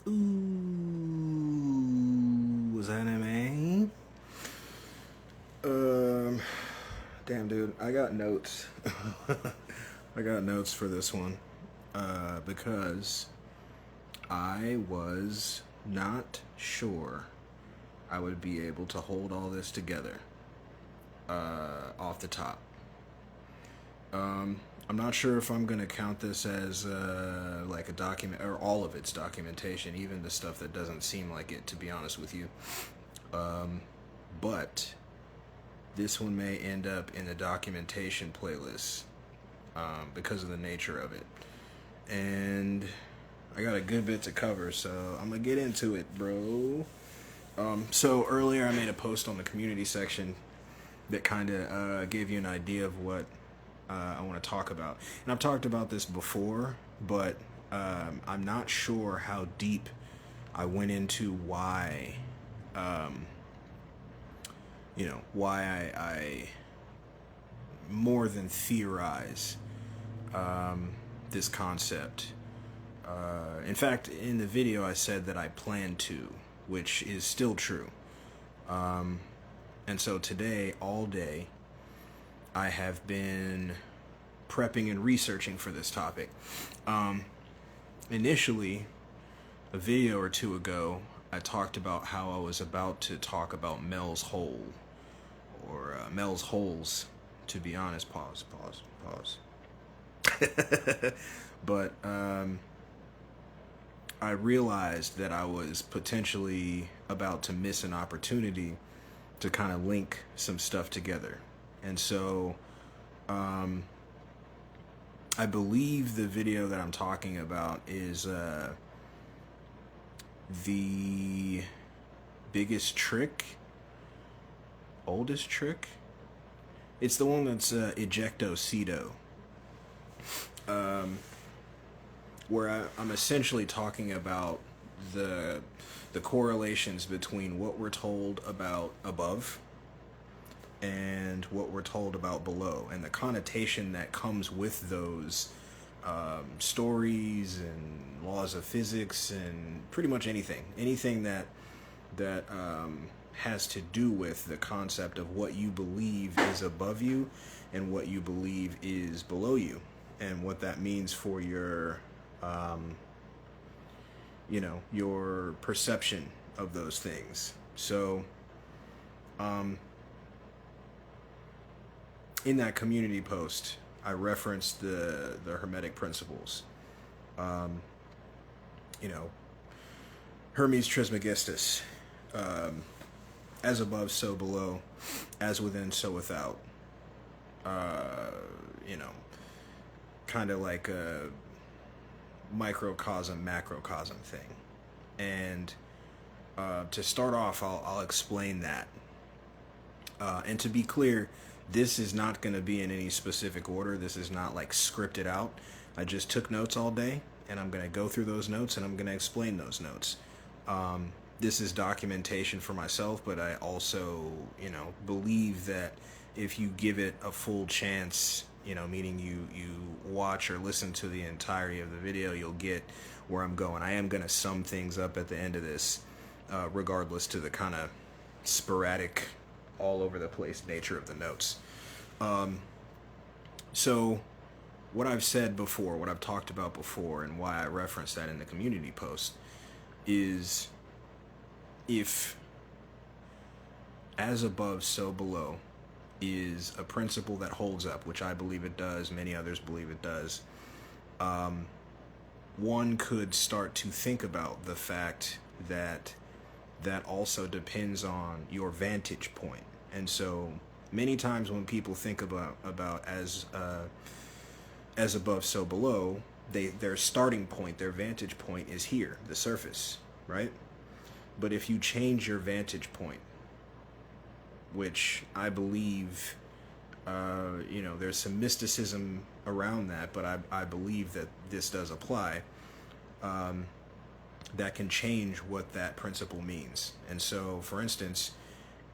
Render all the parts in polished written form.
Ooh, was anime? Damn, dude, I got notes. I got notes for this one because I was not sure I would be able to hold all this together off the top. I'm not sure if I'm gonna count this as like a document or all of its documentation, even the stuff that doesn't seem like it, to be honest with you. But this one may end up in the documentation playlist because of the nature of it. And I got a good bit to cover, so I'm gonna get into it, bro. So earlier I made a post on the community section that kind of gave you an idea of what I want to talk about. And I've talked about this before, but I'm not sure how deep I went into why, why I more than theorize this concept. In fact, in the video I said that I plan to, which is still true. And so today, all day, I have been prepping and researching for this topic. Initially, a video or two ago, I talked about how I was about to talk about Mel's hole, or Mel's holes, to be honest. Pause. But I realized that I was potentially about to miss an opportunity to kind of link some stuff together. And so I believe the video that I'm talking about is the biggest trick, oldest trick. It's the one that's ejectocito, where I'm essentially talking about the correlations between what we're told about above and what we're told about below, and the connotation that comes with those stories and laws of physics and pretty much anything that has to do with the concept of what you believe is above you and what you believe is below you, and what that means for your your perception of those things. So in that community post, I referenced the Hermetic principles. Hermes Trismegistus, as above, so below, as within, so without. Kind of like a microcosm, macrocosm thing. And to start off, I'll explain that. And to be clear, this is not going to be in any specific order. This is not like scripted out. I just took notes all day, and I'm going to go through those notes, and I'm going to explain those notes. This is documentation for myself, but I also, believe that if you give it a full chance, meaning you watch or listen to the entirety of the video, you'll get where I'm going. I am going to sum things up at the end of this, regardless to the kind of sporadic, all over the place nature of the notes. So what I've said before, what I've talked about before, and why I referenced that in the community post is, if as above, so below is a principle that holds up, which I believe it does, many others believe it does, one could start to think about the fact that that also depends on your vantage point. And so many times when people think about as above, so below, their starting point, their vantage point is here, the surface, right? But if you change your vantage point, which I believe, there's some mysticism around that, but I believe that this does apply, that can change what that principle means. And so, for instance,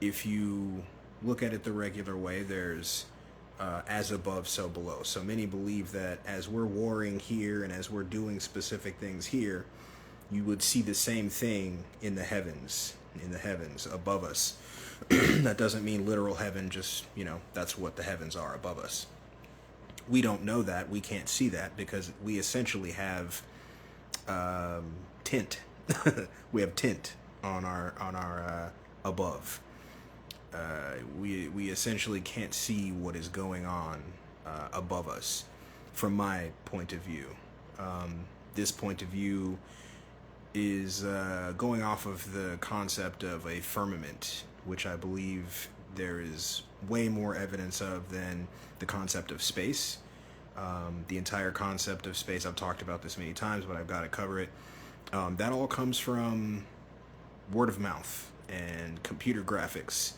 if you look at it the regular way, there's as above, so below. So many believe that as we're warring here and as we're doing specific things here, you would see the same thing in the heavens, above us. That doesn't mean literal heaven, just, that's what the heavens are above us. We don't know that. We can't see that because we essentially have tint. We have tint on our above. We essentially can't see what is going on above us from my point of view. This point of view is going off of the concept of a firmament, which I believe there is way more evidence of than the concept of space. The entire concept of space, I've talked about this many times, but I've got to cover it. That all comes from word of mouth and computer graphics.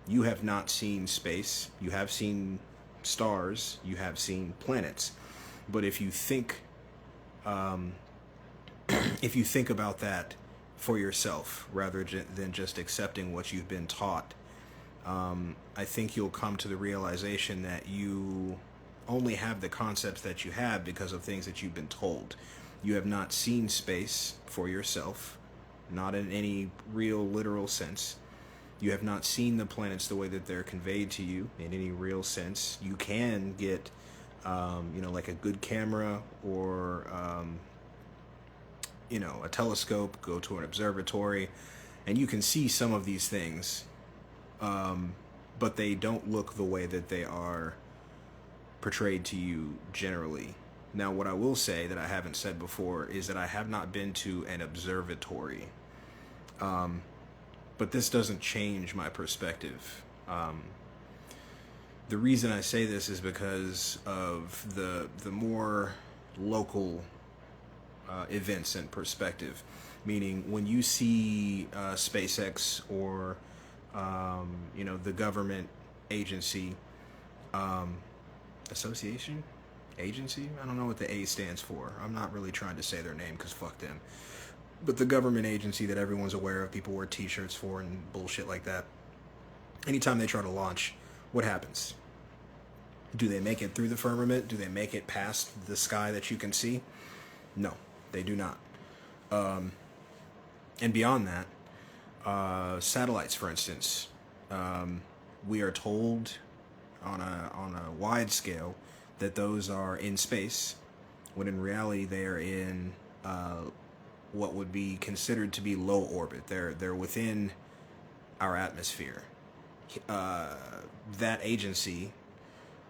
You have not seen space. You have seen stars. You have seen planets. But if you think about that for yourself, rather than just accepting what you've been taught, I think you'll come to the realization that you only have the concepts that you have because of things that you've been told. You have not seen space for yourself, not in any real literal sense. You have not seen the planets the way that they're conveyed to you in any real sense. You can get, like a good camera or, a telescope, go to an observatory, and you can see some of these things, but they don't look the way that they are portrayed to you generally. Now, what I will say that I haven't said before is that I have not been to an observatory. But this doesn't change my perspective. The reason I say this is because of the more local events and perspective. Meaning, when you see SpaceX or the government agency, association, agency, I don't know what the A stands for. I'm not really trying to say their name because fuck them. But the government agency that everyone's aware of, people wear t-shirts for and bullshit like that. Anytime they try to launch, what happens? Do they make it through the firmament? Do they make it past the sky that you can see? No, they do not. And beyond that, satellites, for instance, we are told on a wide scale that those are in space, when in reality they are in what would be considered to be low orbit. They're within our atmosphere. That agency,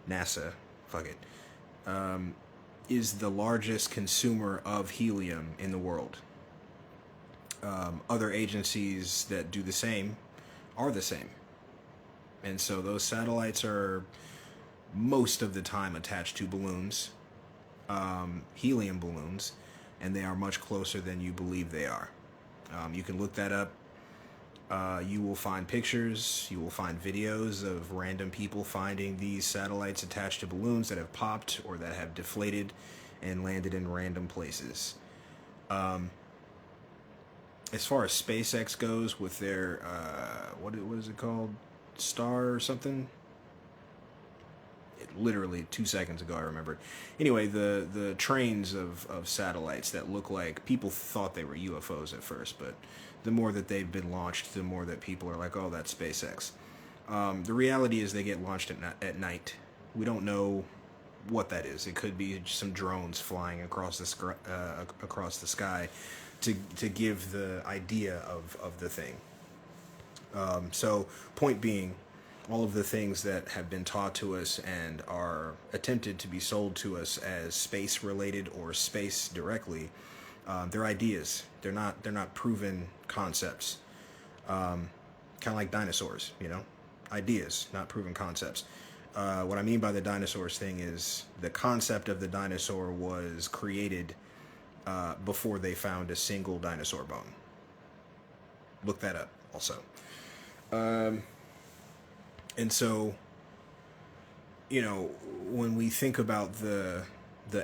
NASA, fuck it, is the largest consumer of helium in the world. Other agencies that do the same are the same. And so those satellites are most of the time attached to balloons, helium balloons, and they are much closer than you believe they are. You can look that up. You will find pictures, you will find videos of random people finding these satellites attached to balloons that have popped or that have deflated and landed in random places. As far as SpaceX goes with their, what is it called? Star or something? Literally 2 seconds ago I remembered. Anyway, the trains of satellites that look like, people thought they were UFOs at first, but the more that they've been launched, the more that people are like, oh, that's SpaceX. The reality is they get launched at night. We don't know what that is. It could be some drones flying across the sky to give the idea of the thing. So point being, all of the things that have been taught to us and are attempted to be sold to us as space related or space directly, they're ideas. They're not proven concepts. Kind of like dinosaurs, ideas, not proven concepts. What I mean by the dinosaurs thing is the concept of the dinosaur was created before they found a single dinosaur bone. Look that up also. And so, when we think about the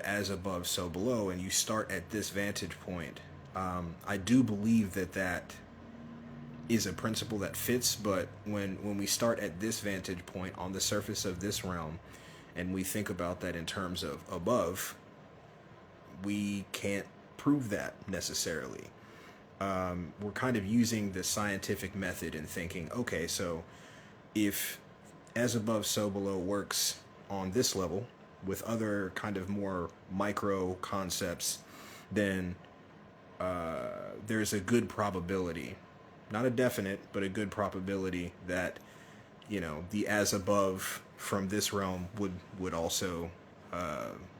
as above, so below, and you start at this vantage point, I do believe that is a principle that fits, but when we start at this vantage point on the surface of this realm, and we think about that in terms of above, we can't prove that necessarily. We're kind of using the scientific method and thinking, okay, so if as above, so below works on this level with other kind of more micro concepts, then there's a good probability, not a definite, but a good probability that, you know, the as above from this realm would also,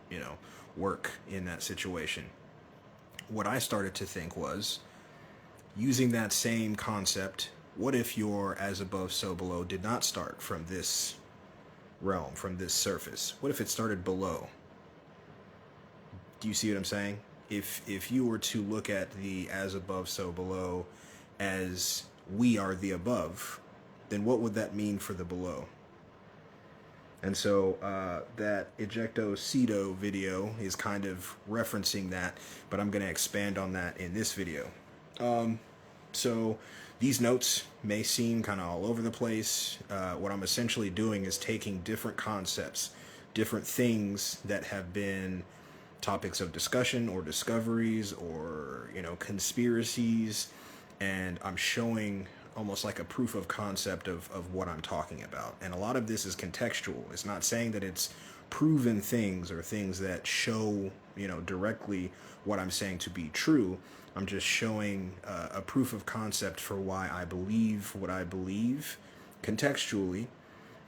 you know, work in that situation. What I started to think was, using that same concept, what if your as above, so below did not start from this realm, from this surface? What if it started below? Do you see what I'm saying? If you were to look at the as above, so below as we are the above, then what would that mean for the below? And so that ejecto-cedo video is kind of referencing that, but I'm going to expand on that in this video. So these notes may seem kind of all over the place. What I'm essentially doing is taking different concepts, different things that have been topics of discussion or discoveries or, you know, conspiracies, and I'm showing almost like a proof of concept of what I'm talking about. And a lot of this is contextual. It's not saying that it's proven things or things that show, you know, directly what I'm saying to be true. I'm just showing a proof of concept for why I believe what I believe contextually,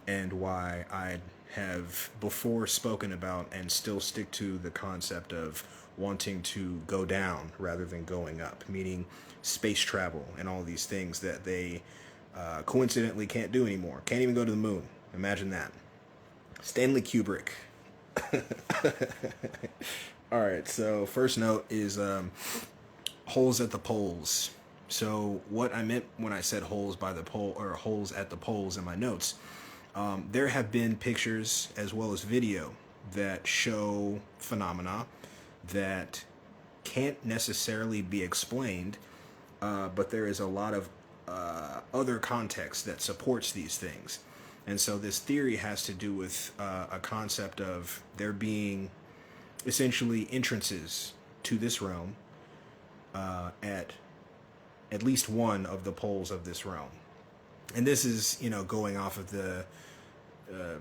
and why I have before spoken about and still stick to the concept of wanting to go down rather than going up, meaning space travel and all these things that they coincidentally can't do anymore. Can't even go to the moon. Imagine that. Stanley Kubrick. All right, so first note is holes at the poles. So what I meant when I said holes by the pole, or holes at the poles in my notes, there have been pictures as well as video that show phenomena that can't necessarily be explained, but there is a lot of other context that supports these things. And so this theory has to do with a concept of there being essentially entrances to this realm at least one of the poles of this realm. And this is, you know, going off of the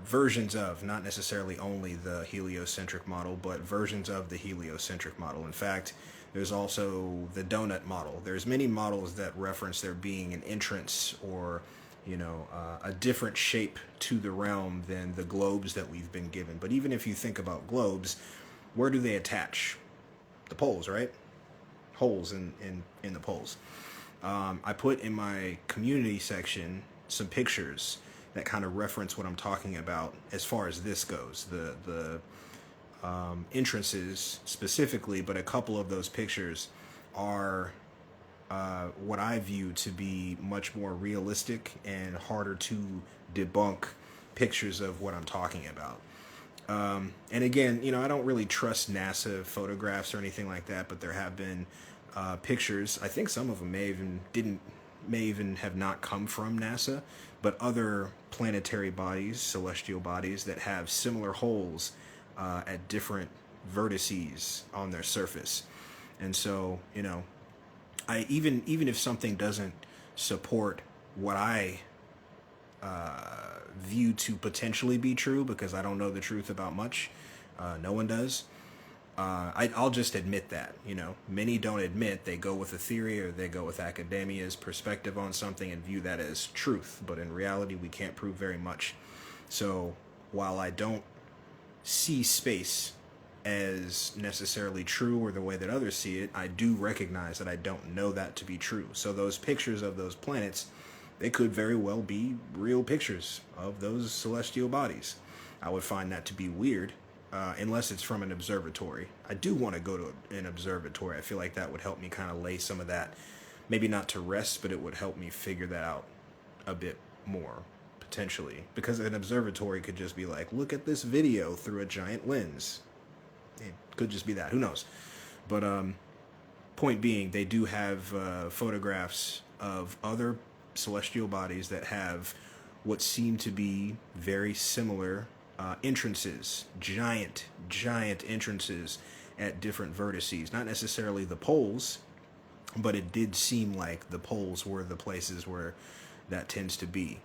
versions of, not necessarily only the heliocentric model, but versions of the heliocentric model. In fact, there's also the donut model. There's many models that reference there being an entrance or, you know, a different shape to the realm than the globes that we've been given. But even if you think about globes, where do they attach? The poles, right? Holes in the poles. I put in my community section some pictures that kind of reference what I'm talking about as far as this goes. The entrances specifically, but a couple of those pictures are what I view to be much more realistic and harder to debunk pictures of what I'm talking about. And again, you know, I don't really trust NASA photographs or anything like that, but there have been pictures. I think some of them may even have not come from NASA, but other planetary bodies, celestial bodies that have similar holes at different vertices on their surface. And so, you know, I even if something doesn't support what I view to potentially be true, because I don't know the truth about much, no one does. I'll just admit that, you know, many don't admit, they go with a theory or they go with academia's perspective on something and view that as truth. But in reality, we can't prove very much. So while I don't see space as necessarily true or the way that others see it, I do recognize that I don't know that to be true. So those pictures of those planets, they could very well be real pictures of those celestial bodies. I would find that to be weird. Unless it's from an observatory. I do want to go to an observatory. I feel like that would help me kind of lay some of that, maybe not to rest, but it would help me figure that out a bit more, potentially. Because an observatory could just be like, look at this video through a giant lens. It could just be that. Who knows? But point being, they do have photographs of other celestial bodies that have what seem to be very similar entrances, giant entrances at different vertices. Not necessarily the poles, but it did seem like the poles were the places where that tends to be.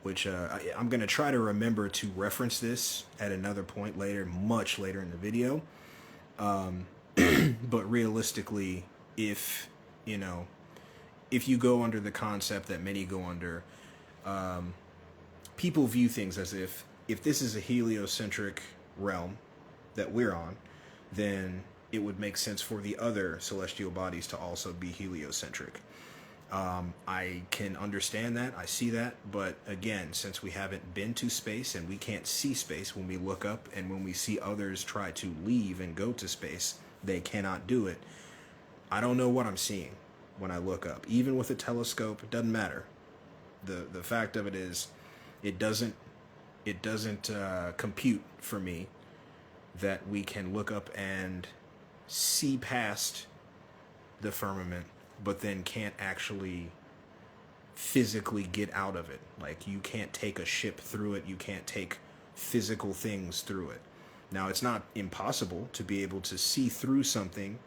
Which I'm going to try to remember to reference this at another point later, much later in the video. But realistically, if you go under the concept that many go under, people view things as if this is a heliocentric realm that we're on, then it would make sense for the other celestial bodies to also be heliocentric. I can understand that, I see that, but again, since we haven't been to space and we can't see space when we look up, and when we see others try to leave and go to space, they cannot do it. I don't know what I'm seeing when I look up. Even with a telescope, it doesn't matter. The fact of it is, it doesn't compute for me that we can look up and see past the firmament, but then can't actually physically get out of it. Like, you can't take a ship through it. You can't take physical things through it. Now, it's not impossible to be able to see through something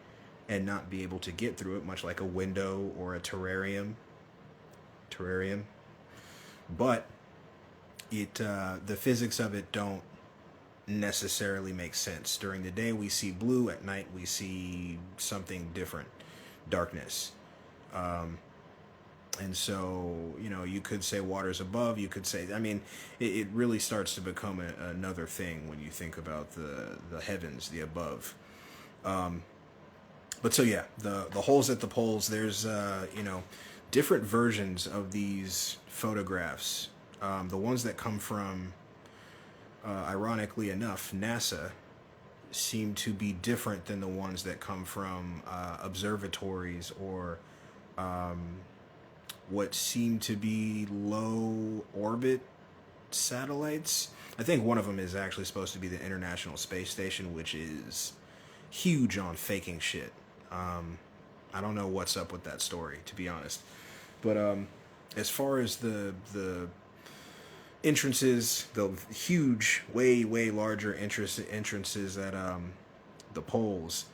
and not be able to get through it, much like a window or a terrarium. But the physics of it don't necessarily make sense. During the day, we see blue. At night, we see something different, darkness. And so, you could say water's above, you could say, it really starts to become another thing when you think about the heavens, the above. But so yeah, the holes at the poles, there's, different versions of these photographs. The ones that come from, ironically enough, NASA, seem to be different than the ones that come from observatories or what seem to be low orbit satellites. I think one of them is actually supposed to be the International Space Station, which is huge on faking shit. I don't know what's up with that story, to be honest. But as far as the entrances, the huge, way larger entrances at the poles,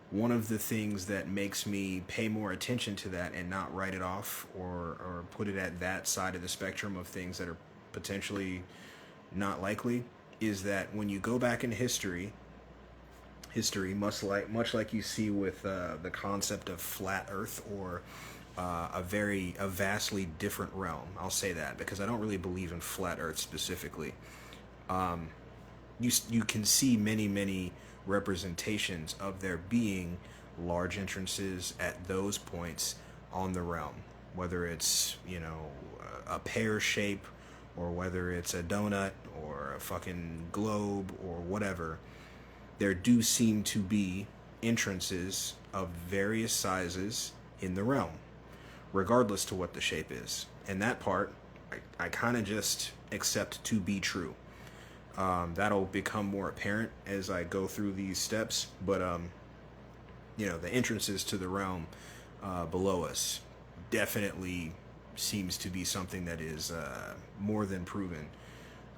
one of the things that makes me pay more attention to that and not write it off or put it at that side of the spectrum of things that are potentially not likely is that when you go back in history, much like you see with the concept of flat Earth or a vastly different realm. I'll say that because I don't really believe in flat Earth specifically. You can see many representations of there being large entrances at those points on the realm, whether it's a pear shape or whether it's a donut or a fucking globe or whatever. There do seem to be entrances of various sizes in the realm, regardless to what the shape is. And that part, I kind of just accept to be true. That'll become more apparent as I go through these steps. But, the entrances to the realm below us definitely seems to be something that is more than proven.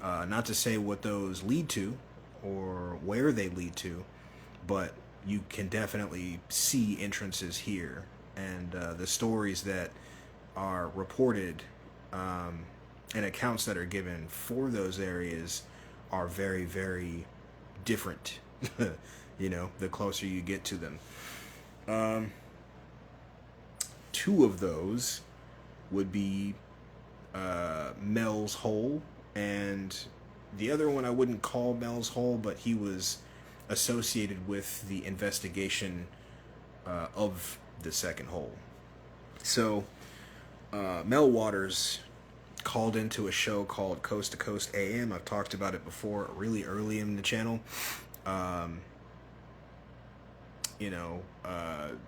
Not to say what those lead to or where they lead to, but you can definitely see entrances here. And the stories that are reported and accounts that are given for those areas are very, very different, the closer you get to them. Two of those would be Mel's Hole, and the other one I wouldn't call Mel's Hole, but he was associated with the investigation of the second hole. So Mel Waters called into a show called Coast to Coast AM. I've talked about it before, really early in the channel.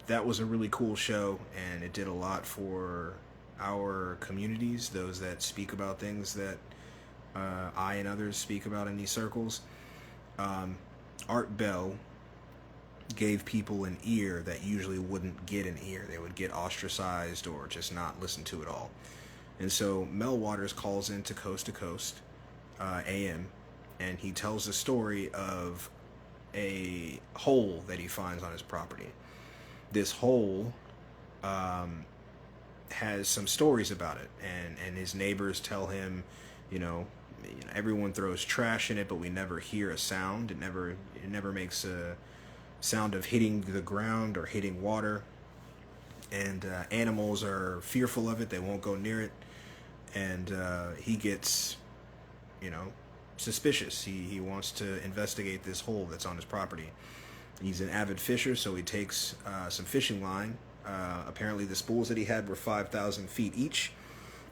That was a really cool show, and it did a lot for our communities, those that speak about things that I and others speak about in these circles. Art Bell gave people an ear that usually wouldn't get an ear. They would get ostracized or just not listen to it all. And so Mel Waters calls into Coast to Coast AM, and he tells the story of a hole that he finds on his property. This hole has some stories about it, and his neighbors tell him, you know, everyone throws trash in it, but we never hear a sound. It never makes a sound of hitting the ground or hitting water. And animals are fearful of it; they won't go near it. And he gets, suspicious. He wants to investigate this hole that's on his property. He's an avid fisher, so he takes some fishing line. Apparently, the spools that he had were 5,000 feet each,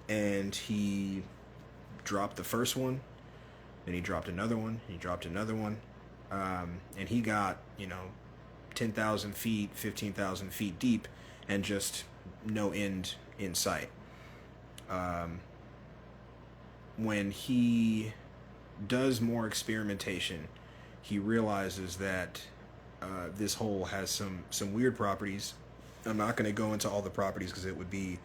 and he dropped the first one. Then he dropped another one. He dropped another one, and he got 10,000 feet, 15,000 feet deep, and just no end in sight. When he does more experimentation, he realizes that this hole has some weird properties. I'm not going to go into all the properties because it would be,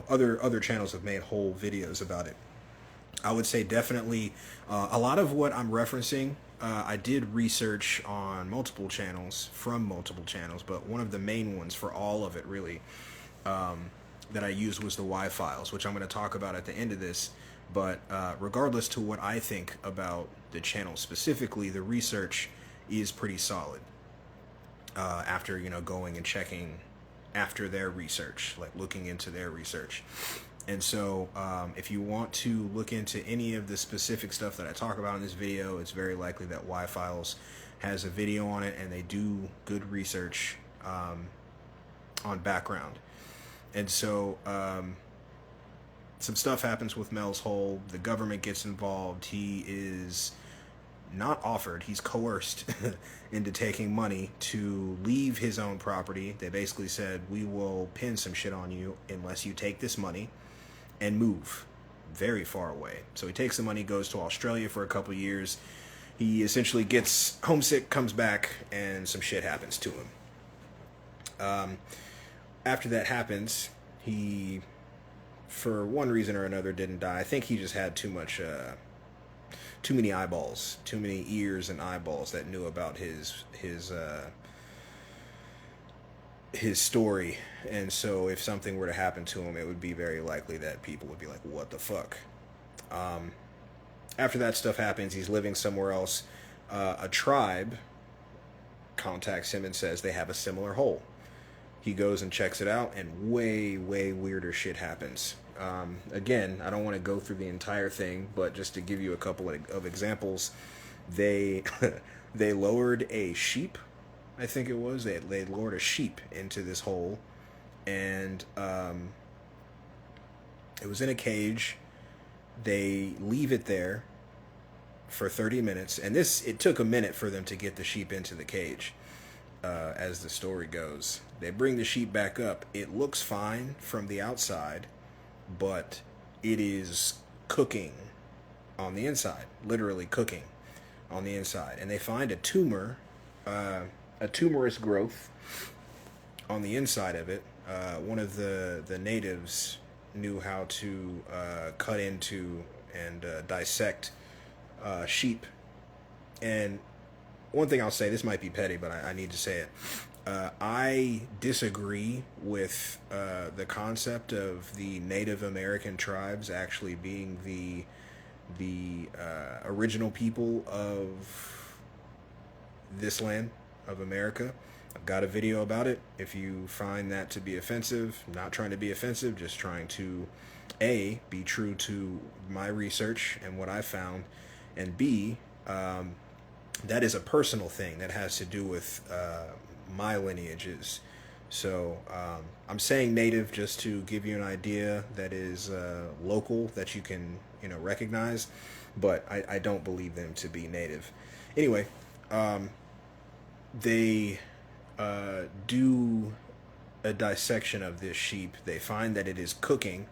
other channels have made whole videos about it. I would say definitely a lot of what I'm referencing, I did research on multiple channels, but one of the main ones for all of it really that I used was the Y files, which I'm going to talk about at the end of this. But regardless to what I think about the channel specifically, the research is pretty solid. After going and checking after their research, like looking into their research. And so if you want to look into any of the specific stuff that I talk about in this video, it's very likely that Y Files has a video on it, and they do good research on background. And so some stuff happens with Mel's hole. The government gets involved. He is not offered, he's coerced into taking money to leave his own property. They basically said, we will pin some shit on you unless you take this money and move very far away. So he takes the money, goes to Australia for a couple of years. He essentially gets homesick, comes back, and some shit happens to him. After that happens, he, for one reason or another, didn't die. I think he just had too many eyeballs, too many ears and eyeballs that knew about his story. And so if something were to happen to him, it would be very likely that people would be like, what the fuck? After that stuff happens, he's living somewhere else. A tribe contacts him and says they have a similar hole. He goes and checks it out, and way, way weirder shit happens. Again, I don't want to go through the entire thing, but just to give you a couple of examples, they they lowered a sheep, I think it was. They lowered a sheep into this hole, and it was in a cage. They leave it there for 30 minutes, and it took a minute for them to get the sheep into the cage. As the story goes, they bring the sheep back up. It looks fine from the outside, but it is cooking on the inside, literally cooking on the inside. And they find a tumor, a tumorous growth on the inside of it. One of the natives knew how to cut into and dissect sheep. And one thing I'll say, this might be petty, but I need to say it. I disagree with the concept of the Native American tribes actually being the original people of this land, of America. I've got a video about it. If you find that to be offensive, not trying to be offensive, just trying to A, be true to my research and what I found, and B, that is a personal thing that has to do with my lineages. So I'm saying native just to give you an idea that is local, that you can recognize, but I don't believe them to be native. Anyway, they do a dissection of this sheep. They find that it is cooking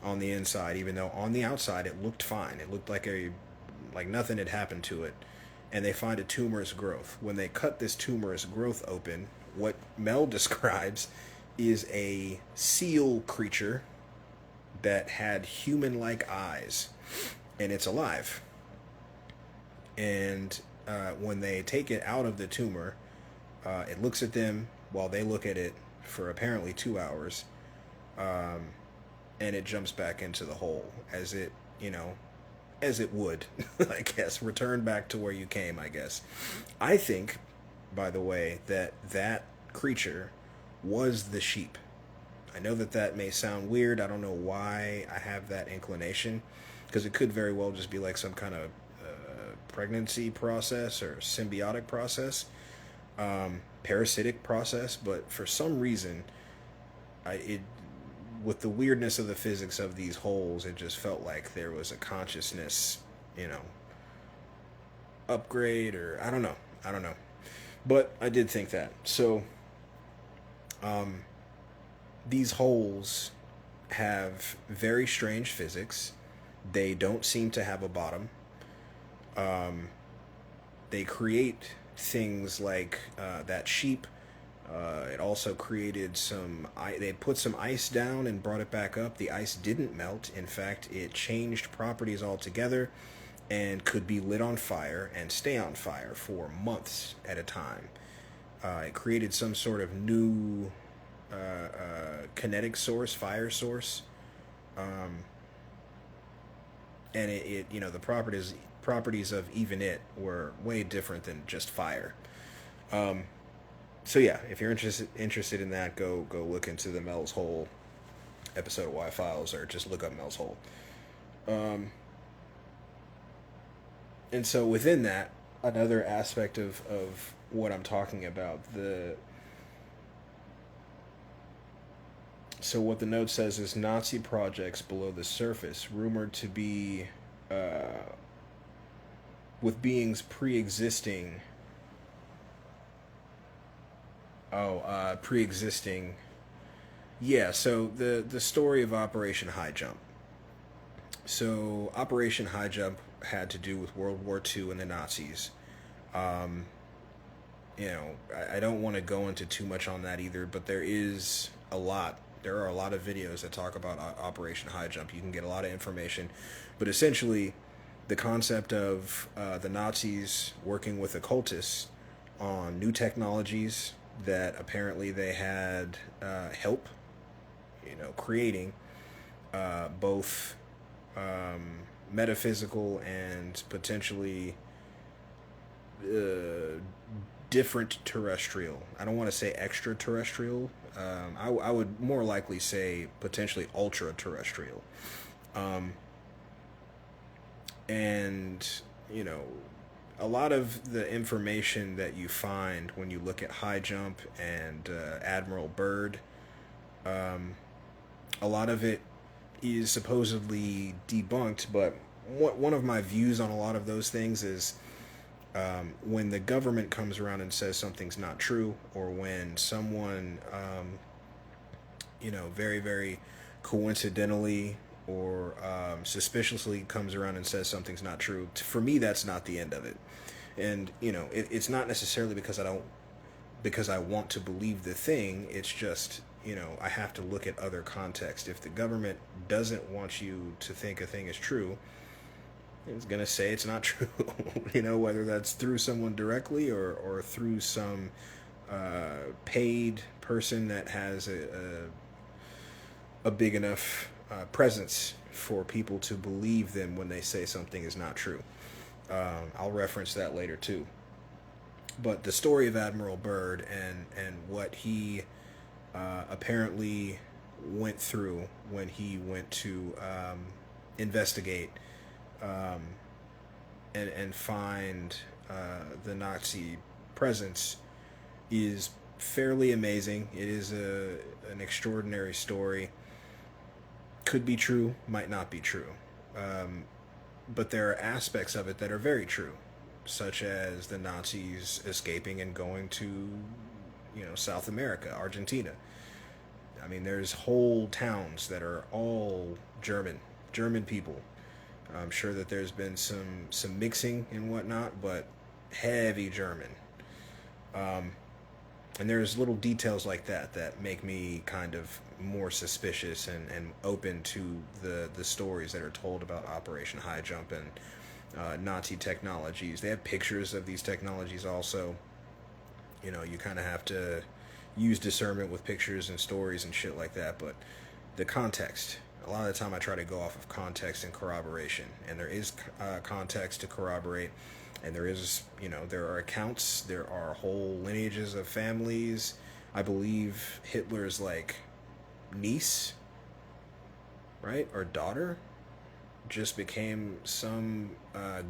on the inside, even though on the outside it looked fine. It looked like nothing had happened to it. And they find a tumorous growth. When they cut this tumorous growth open, what Mel describes is a seal creature that had human-like eyes, and it's alive. And when they take it out of the tumor, it looks at them while they look at it for apparently 2 hours, and it jumps back into the hole as it, as it would, I guess, return back to where you came, I guess. I think, by the way, that creature was the sheep. I know that may sound weird. I don't know why I have that inclination, because it could very well just be like some kind of pregnancy process or symbiotic process, parasitic process. But for some reason, with the weirdness of the physics of these holes, it just felt like there was a consciousness, upgrade, or I don't know. But I did think that. So, these holes have very strange physics. They don't seem to have a bottom. They create things like that sheep. It also created they put some ice down and brought it back up. The ice didn't melt. In fact, it changed properties altogether and could be lit on fire and stay on fire for months at a time. It created some sort of new kinetic source, fire source. And the properties of even it were way different than just fire. So yeah, if you're interested in that, go look into the Mel's Hole episode of Y-Files, or just look up Mel's Hole. And so within that, another aspect of what I'm talking about, so what the note says is Nazi projects below the surface, rumored to be with beings pre-existing. Pre-existing. Yeah, so the story of Operation High Jump. So Operation High Jump had to do with World War II and the Nazis. I don't want to go into too much on that either, but there are a lot of videos that talk about Operation High Jump. You can get a lot of information, but essentially the concept of the Nazis working with occultists on new technologies that apparently they had help, creating both metaphysical and potentially different terrestrial. I don't want to say extraterrestrial. I would more likely say potentially ultra-terrestrial. And, a lot of the information that you find when you look at High Jump and Admiral Byrd, a lot of it is supposedly debunked, but one of my views on a lot of those things is when the government comes around and says something's not true, or when someone, very, very coincidentally or suspiciously comes around and says something's not true, for me, that's not the end of it. And, it's not necessarily because I want to believe the thing. It's just, I have to look at other context. If the government doesn't want you to think a thing is true, it's going to say it's not true, whether that's through someone directly or through some paid person that has a big enough presence for people to believe them when they say something is not true. I'll reference that later too. But the story of Admiral Byrd and what he apparently went through when he went to investigate and find the Nazi presence is fairly amazing. It is an extraordinary story. Could be true, might not be true. But there are aspects of it that are very true, such as the Nazis escaping and going to, South America, Argentina. I mean, there's whole towns that are all German people. I'm sure that there's been some mixing and whatnot, but heavy German. And there's little details like that make me kind of more suspicious and open to the stories that are told about Operation High Jump Nazi technologies. They have pictures of these technologies also. You know, you kind of have to use discernment with pictures and stories and shit like that, but the context. A lot of the time I try to go off of context and corroboration, and there is context to corroborate, and there is, you know, there are accounts, there are whole lineages of families. I believe Hitler's, like, niece, right, or daughter, just became some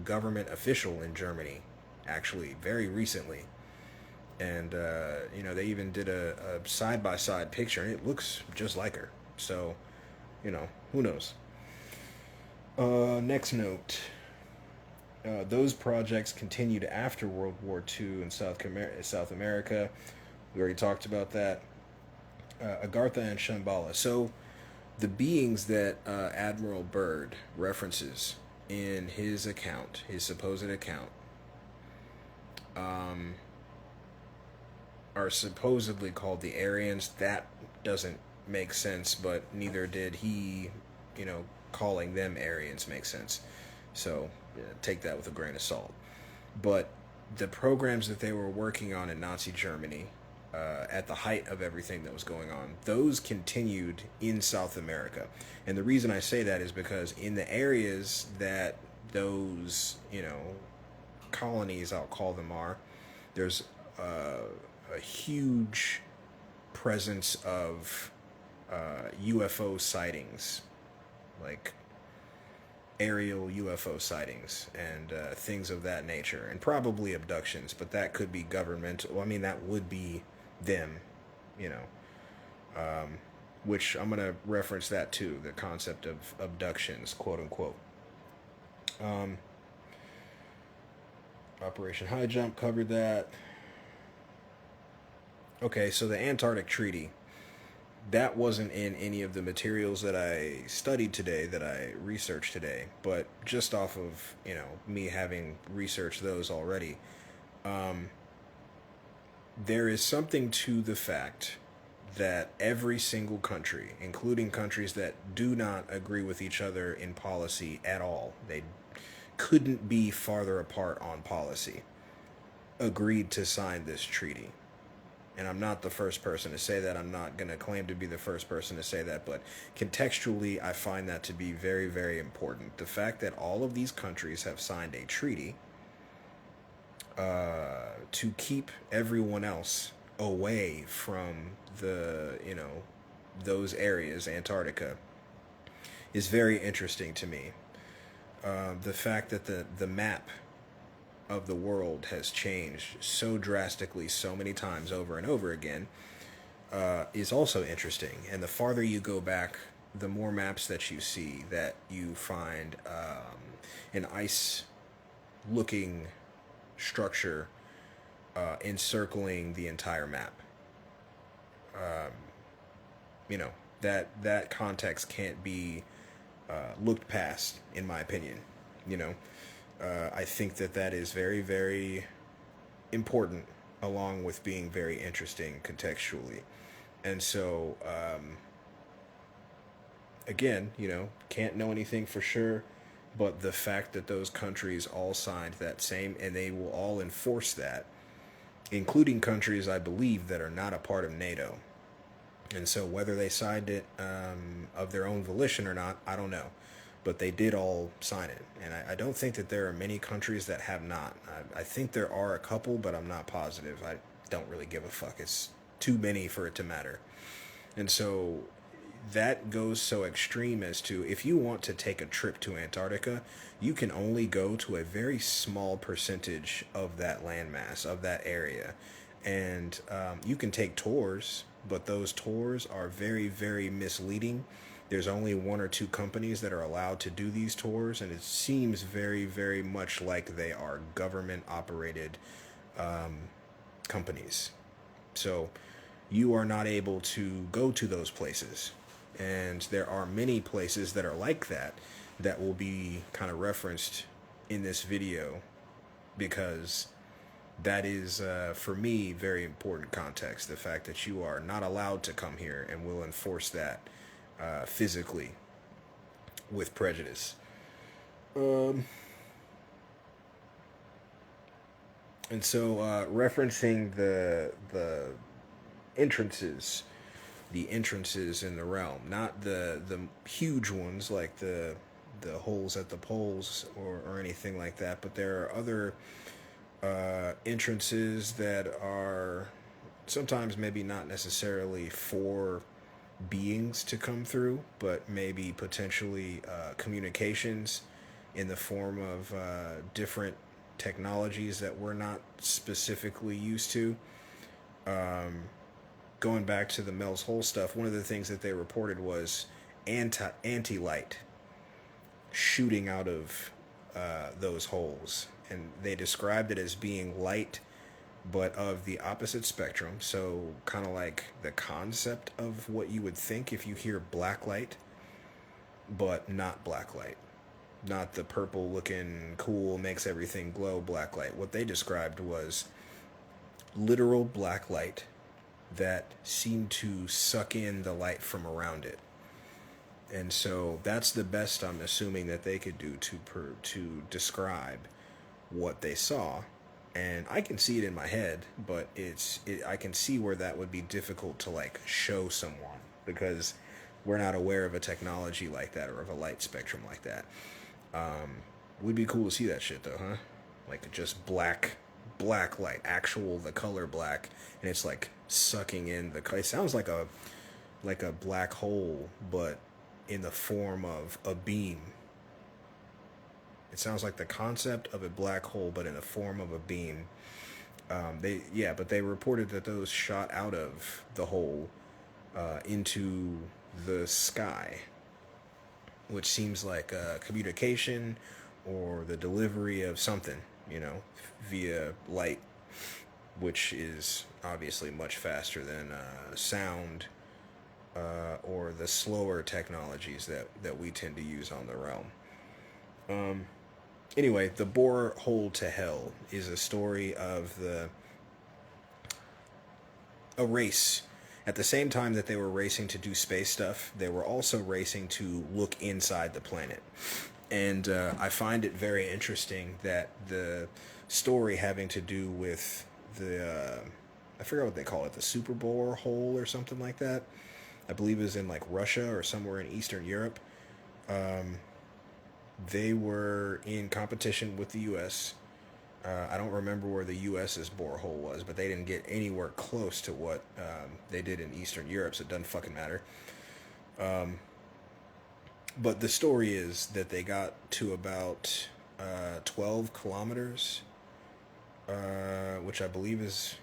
government official in Germany, actually, very recently. And, you know, they even did a side-by-side picture, and it looks just like her. So, you know, who knows? Next note. Those projects continued after World War II in South America. We already talked about that. Agartha and Shambhala. So, the beings that Admiral Byrd references in his account, his supposed account, are supposedly called the Aryans. That doesn't make sense, but neither did he, you know, calling them Aryans make sense. So take that with a grain of salt. But the programs that they were working on in Nazi Germany, at the height of everything that was going on, those continued in South America. And the reason I say that is because in the areas that those, you know, colonies, I'll call them, are, there's a huge presence of UFO sightings, like aerial UFO sightings and things of that nature, and probably abductions, but that could be governmental. I mean, that would be them, you know, which I'm going to reference that too, the concept of abductions, quote unquote. Operation High Jump covered that. Okay, so the Antarctic Treaty, that wasn't in any of the materials that I studied today, that I researched today, but just off of, you know, me having researched those already, there is something to the fact that every single country, including countries that do not agree with each other in policy at all, they couldn't be farther apart on policy, agreed to sign this treaty. And I'm not the first person to say that. I'm not going to claim to be the first person to say that, but contextually, I find that to be very, very important. The fact that all of these countries have signed a treaty to keep everyone else away from the, you know, those areas, Antarctica, is very interesting to me. The fact that the map of the world has changed so drastically so many times over and over again is also interesting. And the farther you go back, the more maps that you see, that you find an ice-looking structure encircling the entire map. You know, that context can't be looked past, in my opinion. You know, I think that is very, very important, along with being very interesting contextually. And so, again, you know, can't know anything for sure, but the fact that those countries all signed that same, and they will all enforce that, including countries, I believe, that are not a part of NATO. And so whether they signed it of their own volition or not, I don't know. But they did all sign it. And I don't think that there are many countries that have not. I think there are a couple, but I'm not positive. I don't really give a fuck. It's too many for it to matter. And so that goes so extreme as to, if you want to take a trip to Antarctica, you can only go to a very small percentage of that landmass, of that area. And you can take tours, but those tours are very, very misleading. There's only one or two companies that are allowed to do these tours, and it seems very, very much like they are government-operated companies. So you are not able to go to those places. And there are many places that are like that will be kind of referenced in this video, because that is, for me, very important context. The fact that you are not allowed to come here, and will enforce that physically with prejudice. And so, referencing the entrances, the entrances in the realm, not the huge ones like the holes at the poles or anything like that, but there are other entrances that are sometimes maybe not necessarily for beings to come through, but maybe potentially communications in the form of different technologies that we're not specifically used to. Going back to the Mel's Hole stuff, one of the things that they reported was anti light shooting out of those holes, and they described it as being light but of the opposite spectrum. So, kind of like the concept of what you would think if you hear black light, but not black light. Not the purple looking, cool, makes everything glow black light. What they described was literal black light that seemed to suck in the light from around it. And so that's the best I'm assuming that they could do to describe what they saw. And I can see it in my head, but I can see where that would be difficult to like show someone because we're not aware of a technology like that or of a light spectrum like that. Would be cool to see that shit though, huh? Like just black light, actual the color black, and it's like sucking in the. It sounds like a black hole, but in the form of a beam. It sounds like the concept of a black hole, but in the form of a beam. But they reported that those shot out of the hole into the sky, which seems like communication or the delivery of something, via light, which is obviously much faster than sound or the slower technologies that we tend to use on the realm. Anyway, the borehole to hell is a story of a race. At the same time that they were racing to do space stuff, they were also racing to look inside the planet. And I find it very interesting that the story having to do with I forget what they call it, the Super Bore hole or something like that. I believe it was in like Russia or somewhere in Eastern Europe. They were in competition with the U.S. I don't remember where the U.S.'s borehole was, but they didn't get anywhere close to what they did in Eastern Europe, so it doesn't fucking matter. But the story is that they got to about 12 kilometers, which I believe is,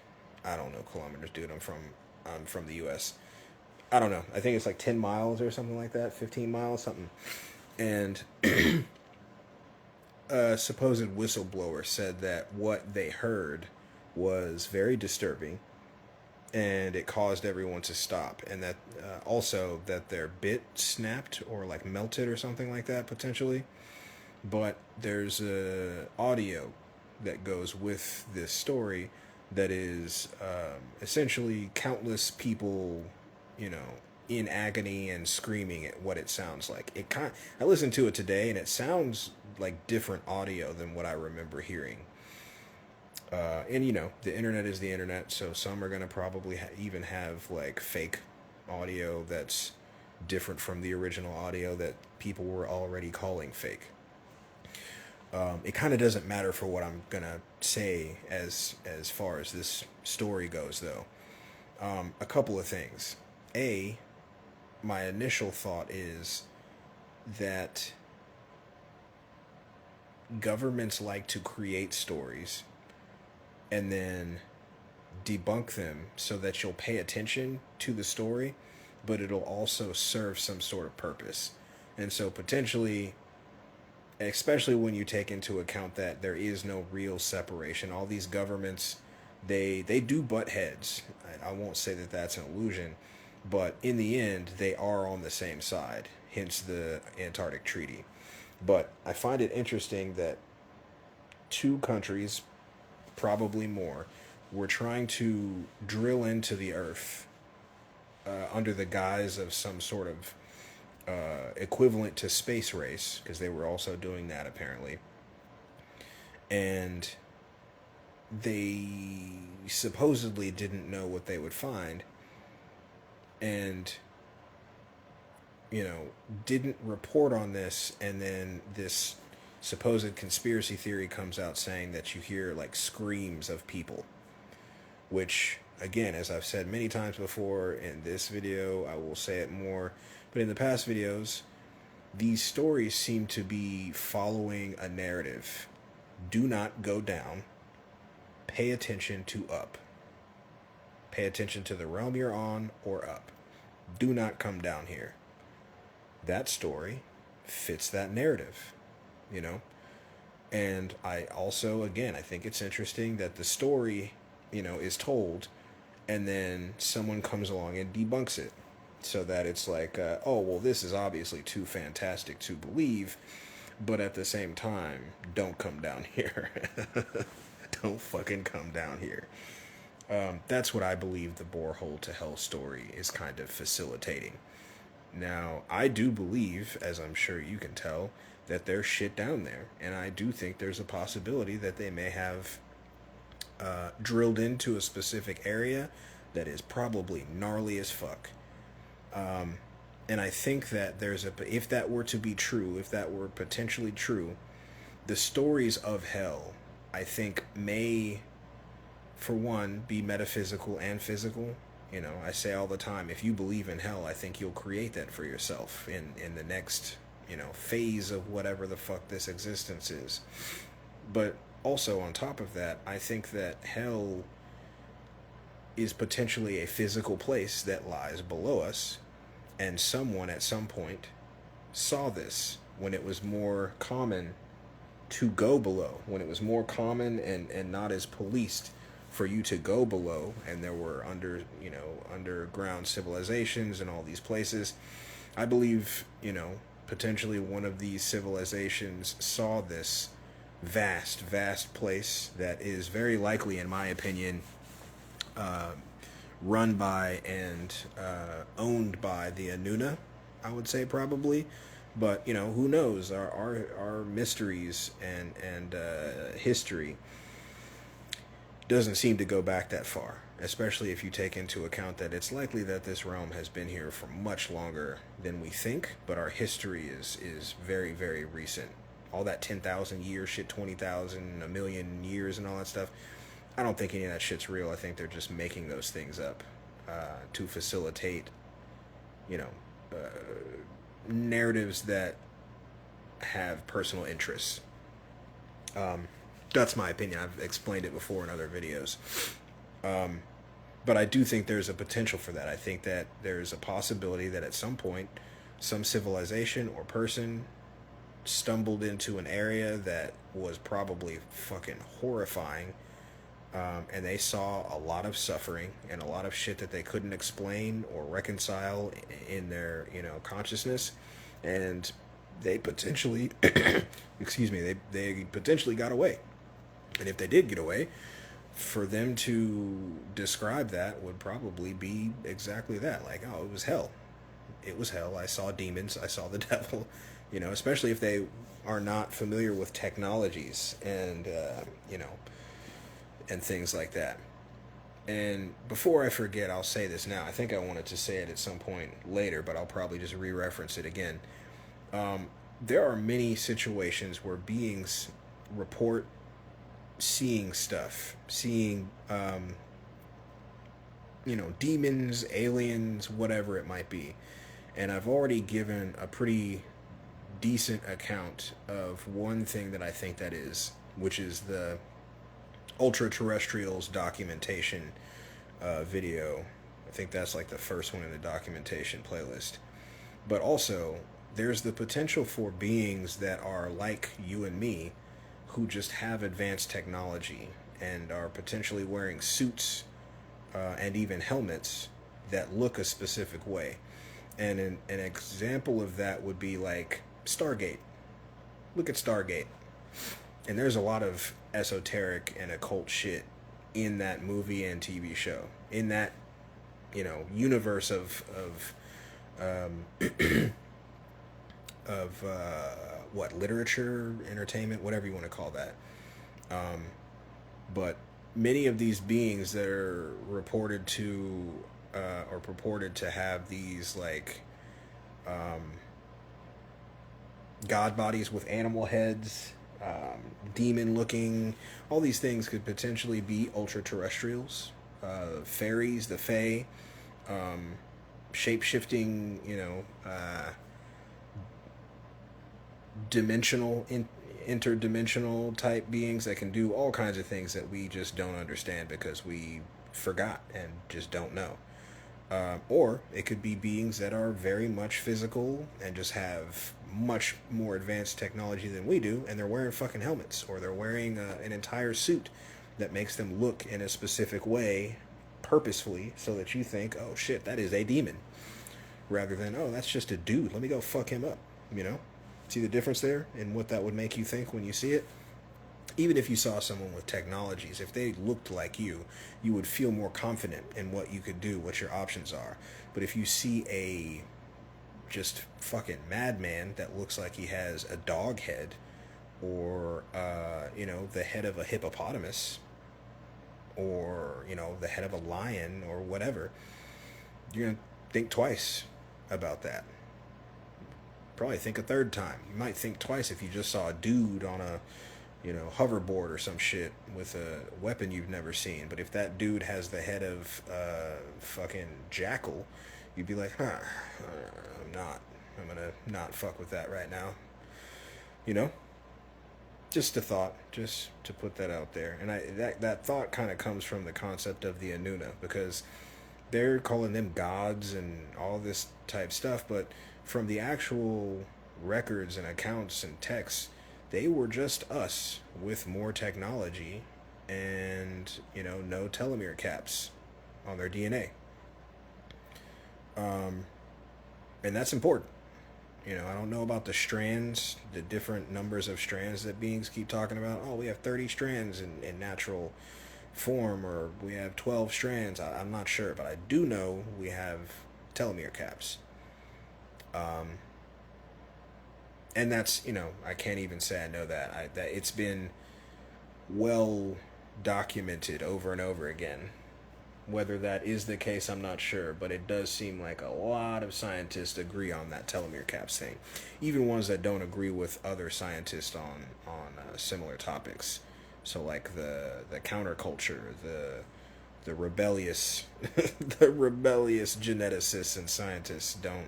I don't know kilometers, dude. I'm from the U.S. I don't know. I think it's like 10 miles or something like that, 15 miles, something. And a supposed whistleblower said that what they heard was very disturbing and it caused everyone to stop, and that also that their bit snapped or like melted or something like that potentially. But there's a audio that goes with this story that is essentially countless people, you know, in agony and screaming at what it sounds like. I listened to it today and it sounds like different audio than what I remember hearing. And you know, the internet is the internet, so some are gonna probably even have like fake audio that's different from the original audio that people were already calling fake. It kind of doesn't matter for what I'm gonna say as far as this story goes, though. A couple of things. My initial thought is that governments like to create stories and then debunk them so that you'll pay attention to the story, but it'll also serve some sort of purpose. And so potentially, especially when you take into account that there is no real separation, all these governments, they do butt heads. I won't say that that's an illusion, but in the end, they are on the same side, hence the Antarctic Treaty. But I find it interesting that two countries, probably more, were trying to drill into the Earth under the guise of some sort of equivalent to space race, because they were also doing that apparently. And they supposedly didn't know what they would find, and didn't report on this, and then this supposed conspiracy theory comes out saying that you hear like screams of people, which again, as I've said many times before in this video, I will say it more, but in the past videos, these stories seem to be following a narrative. Do not go down. Pay attention to up. Pay attention to the realm you're on or up. Do not come down here. That story fits that narrative, And I also, again, I think it's interesting that the story, is told, and then someone comes along and debunks it. So that it's like, oh, well, this is obviously too fantastic to believe, but at the same time, don't come down here. Don't fucking come down here. That's what I believe the borehole to hell story is kind of facilitating. Now, I do believe, as I'm sure you can tell, that there's shit down there. And I do think there's a possibility that they may have drilled into a specific area that is probably gnarly as fuck. And I think that if that were to be true, if that were potentially true, the stories of hell, I think, may, for one, be metaphysical and physical. I say all the time, if you believe in hell, I think you'll create that for yourself in the next, phase of whatever the fuck this existence is. But also, on top of that, I think that hell is potentially a physical place that lies below us, and someone at some point saw this when it was more common to go below, when it was more common and not as policed for you to go below, and there were underground civilizations and all these places. I believe, potentially one of these civilizations saw this vast place that is very likely, in my opinion, run by and owned by the Anuna, I would say, probably. But who knows? Our mysteries and history doesn't seem to go back that far, especially if you take into account that it's likely that this realm has been here for much longer than we think, but our history is very, very recent. All that 10,000 year shit, 20,000, a million years and all that stuff, I don't think any of that shit's real. I think they're just making those things up to facilitate, narratives that have personal interests. That's my opinion. I've explained it before in other videos. But I do think there's a potential for that. I think that there's a possibility that at some point, some civilization or person stumbled into an area that was probably fucking horrifying, and they saw a lot of suffering and a lot of shit that they couldn't explain or reconcile in their, consciousness, and they potentially, excuse me, they potentially got away. And if they did get away, for them to describe that would probably be exactly that. Like, oh, it was hell. It was hell. I saw demons. I saw the devil. Especially if they are not familiar with technologies and, and things like that. And before I forget, I'll say this now. I think I wanted to say it at some point later, but I'll probably just re-reference it again. There are many situations where beings report seeing stuff, seeing, demons, aliens, whatever it might be. And I've already given a pretty decent account of one thing that I think that is, which is the ultra-terrestrials documentation video. I think that's like the first one in the documentation playlist. But also, there's the potential for beings that are like you and me, who just have advanced technology and are potentially wearing suits and even helmets that look a specific way. And an example of that would be like Stargate. Look at Stargate. And there's a lot of esoteric and occult shit in that movie and TV show. In that, universe of literature, entertainment, whatever you want to call that. But many of these beings that are reported to or purported to have these like god bodies with animal heads, demon looking, all these things could potentially be ultra terrestrials, fairies, the fae, shape shifting, dimensional, interdimensional type beings that can do all kinds of things that we just don't understand because we forgot and just don't know. Or it could be beings that are very much physical and just have much more advanced technology than we do, and they're wearing fucking helmets, or they're wearing an entire suit that makes them look in a specific way purposefully so that you think, oh shit, that is a demon, rather than, oh, that's just a dude, let me go fuck him up, you know? See the difference there in what that would make you think when you see it? Even if you saw someone with technologies, if they looked like you would feel more confident in what you could do, what your options are. But if you see a just fucking madman that looks like he has a dog head, or the head of a hippopotamus, or the head of a lion, or whatever, you're gonna think twice about that. Probably think a third time. You might think twice if you just saw a dude on a hoverboard or some shit with a weapon you've never seen. But if that dude has the head of fucking jackal, you'd be like, I'm gonna not fuck with that right now. Just a thought, just to put that out there. And that thought kind of comes from the concept of the Anuna, because they're calling them gods and all this type stuff, but from the actual records and accounts and texts, they were just us with more technology and, no telomere caps on their DNA. And that's important. I don't know about the strands, the different numbers of strands that beings keep talking about. Oh, we have 30 strands in natural form, or we have 12 strands. I'm not sure, but I do know we have telomere caps. And that's, I can't even say I know that. That it's been well documented over and over again. Whether that is the case, I'm not sure, but it does seem like a lot of scientists agree on that telomere caps thing. Even ones that don't agree with other scientists on similar topics. So like the counterculture, the rebellious the rebellious geneticists and scientists don't,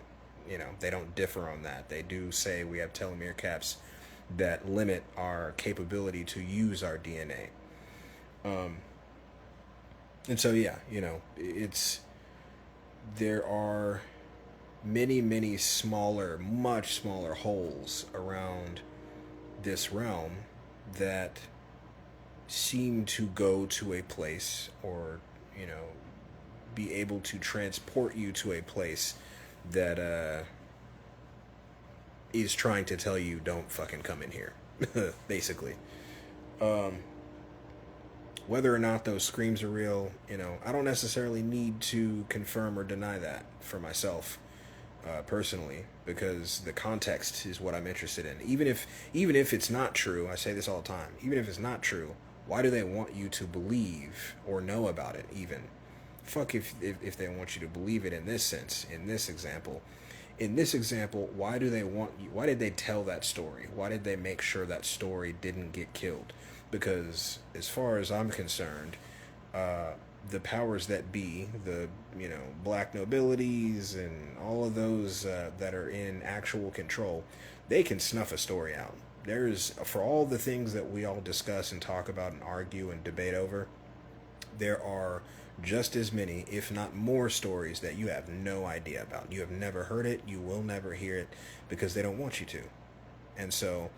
they don't differ on that. They do say we have telomere caps that limit our capability to use our DNA. And so, yeah, there are many smaller, much smaller holes around this realm that seem to go to a place, or, be able to transport you to a place that is trying to tell you don't fucking come in here, basically. Whether or not those screams are real, I don't necessarily need to confirm or deny that for myself, personally, because the context is what I'm interested in. Even if it's not true, I say this all the time, even if it's not true, why do they want you to believe or know about it even? Fuck if they want you to believe it in this sense, in this example. In this example, why do they want you? Why did they tell that story? Why did they make sure that story didn't get killed? Because as far as I'm concerned, the powers that be, the black nobilities and all of those that are in actual control, they can snuff a story out. For all the things that we all discuss and talk about and argue and debate over, there are just as many, if not more, stories that you have no idea about. You have never heard it, you will never hear it, because they don't want you to. And so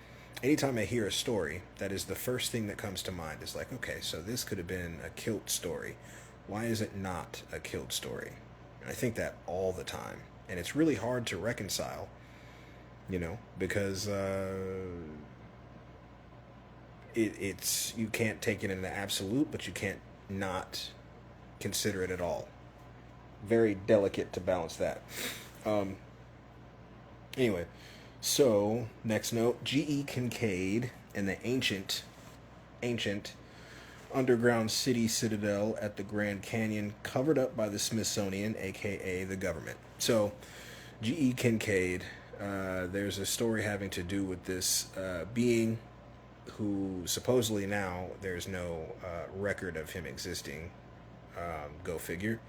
anytime I hear a story, that is the first thing that comes to mind, is like, okay, so this could have been a kilt story. Why is it not a kilt story? And I think that all the time. And it's really hard to reconcile, because it's you can't take it in the absolute, but you can't not consider it at all. Very delicate to balance that. Anyway, so next note, G.E. Kincaid and the ancient underground city citadel at the Grand Canyon covered up by the Smithsonian, aka the government. So, G.E. Kincaid, there's a story having to do with this being who supposedly now there's no record of him existing. Go figure.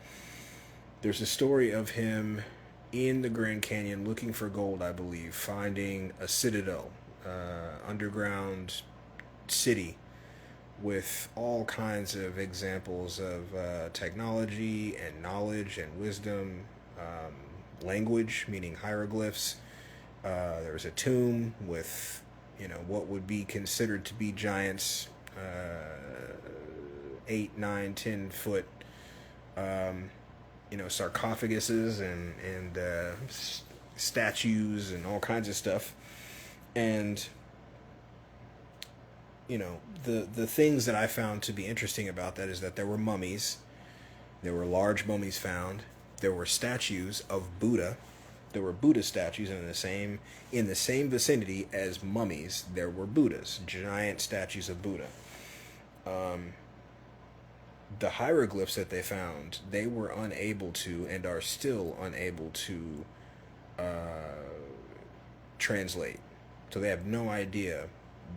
There's a story of him in the Grand Canyon looking for gold, I believe, finding a citadel, underground city with all kinds of examples of technology and knowledge and wisdom, language, meaning hieroglyphs. There was a tomb with, what would be considered to be giants, 8, 9, 10 foot, sarcophaguses and statues and all kinds of stuff. And the things that I found to be interesting about that is that there were mummies, there were large mummies found, there were statues of Buddha, there were Buddha statues, and in the same vicinity as mummies, there were Buddhas, giant statues of Buddha. The hieroglyphs that they found, they were unable to, and are still unable to, translate. So they have no idea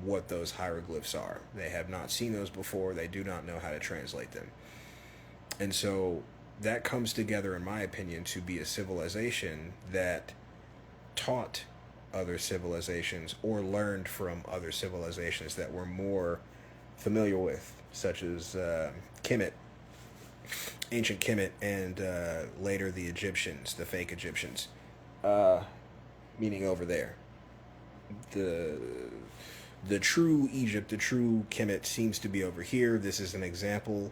what those hieroglyphs are. They have not seen those before. They do not know how to translate them. And so that comes together, in my opinion, to be a civilization that taught other civilizations or learned from other civilizations that we're more familiar with, such as Kemet, ancient Kemet, and later the Egyptians, the fake Egyptians, meaning over there. The true Egypt, the true Kemet seems to be over here. This is an example.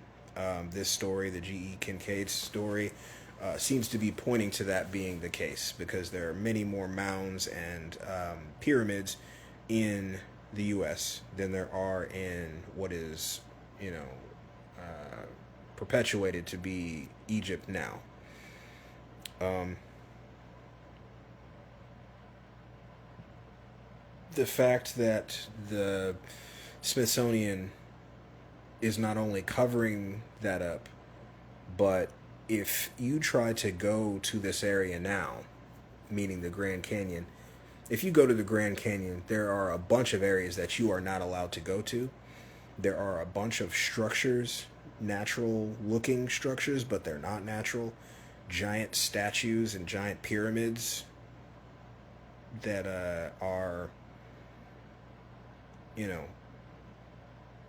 This story, the G.E. Kincaid story, seems to be pointing to that being the case, because there are many more mounds and pyramids in the U.S. than there are in what is, perpetuated to be Egypt now. The fact that the Smithsonian is not only covering that up, but if you try to go to this area now, meaning the Grand Canyon, if you go to the Grand Canyon, there are a bunch of areas that you are not allowed to go to. There are a bunch of structures, natural looking structures, but they're not natural. Giant statues and giant pyramids that are,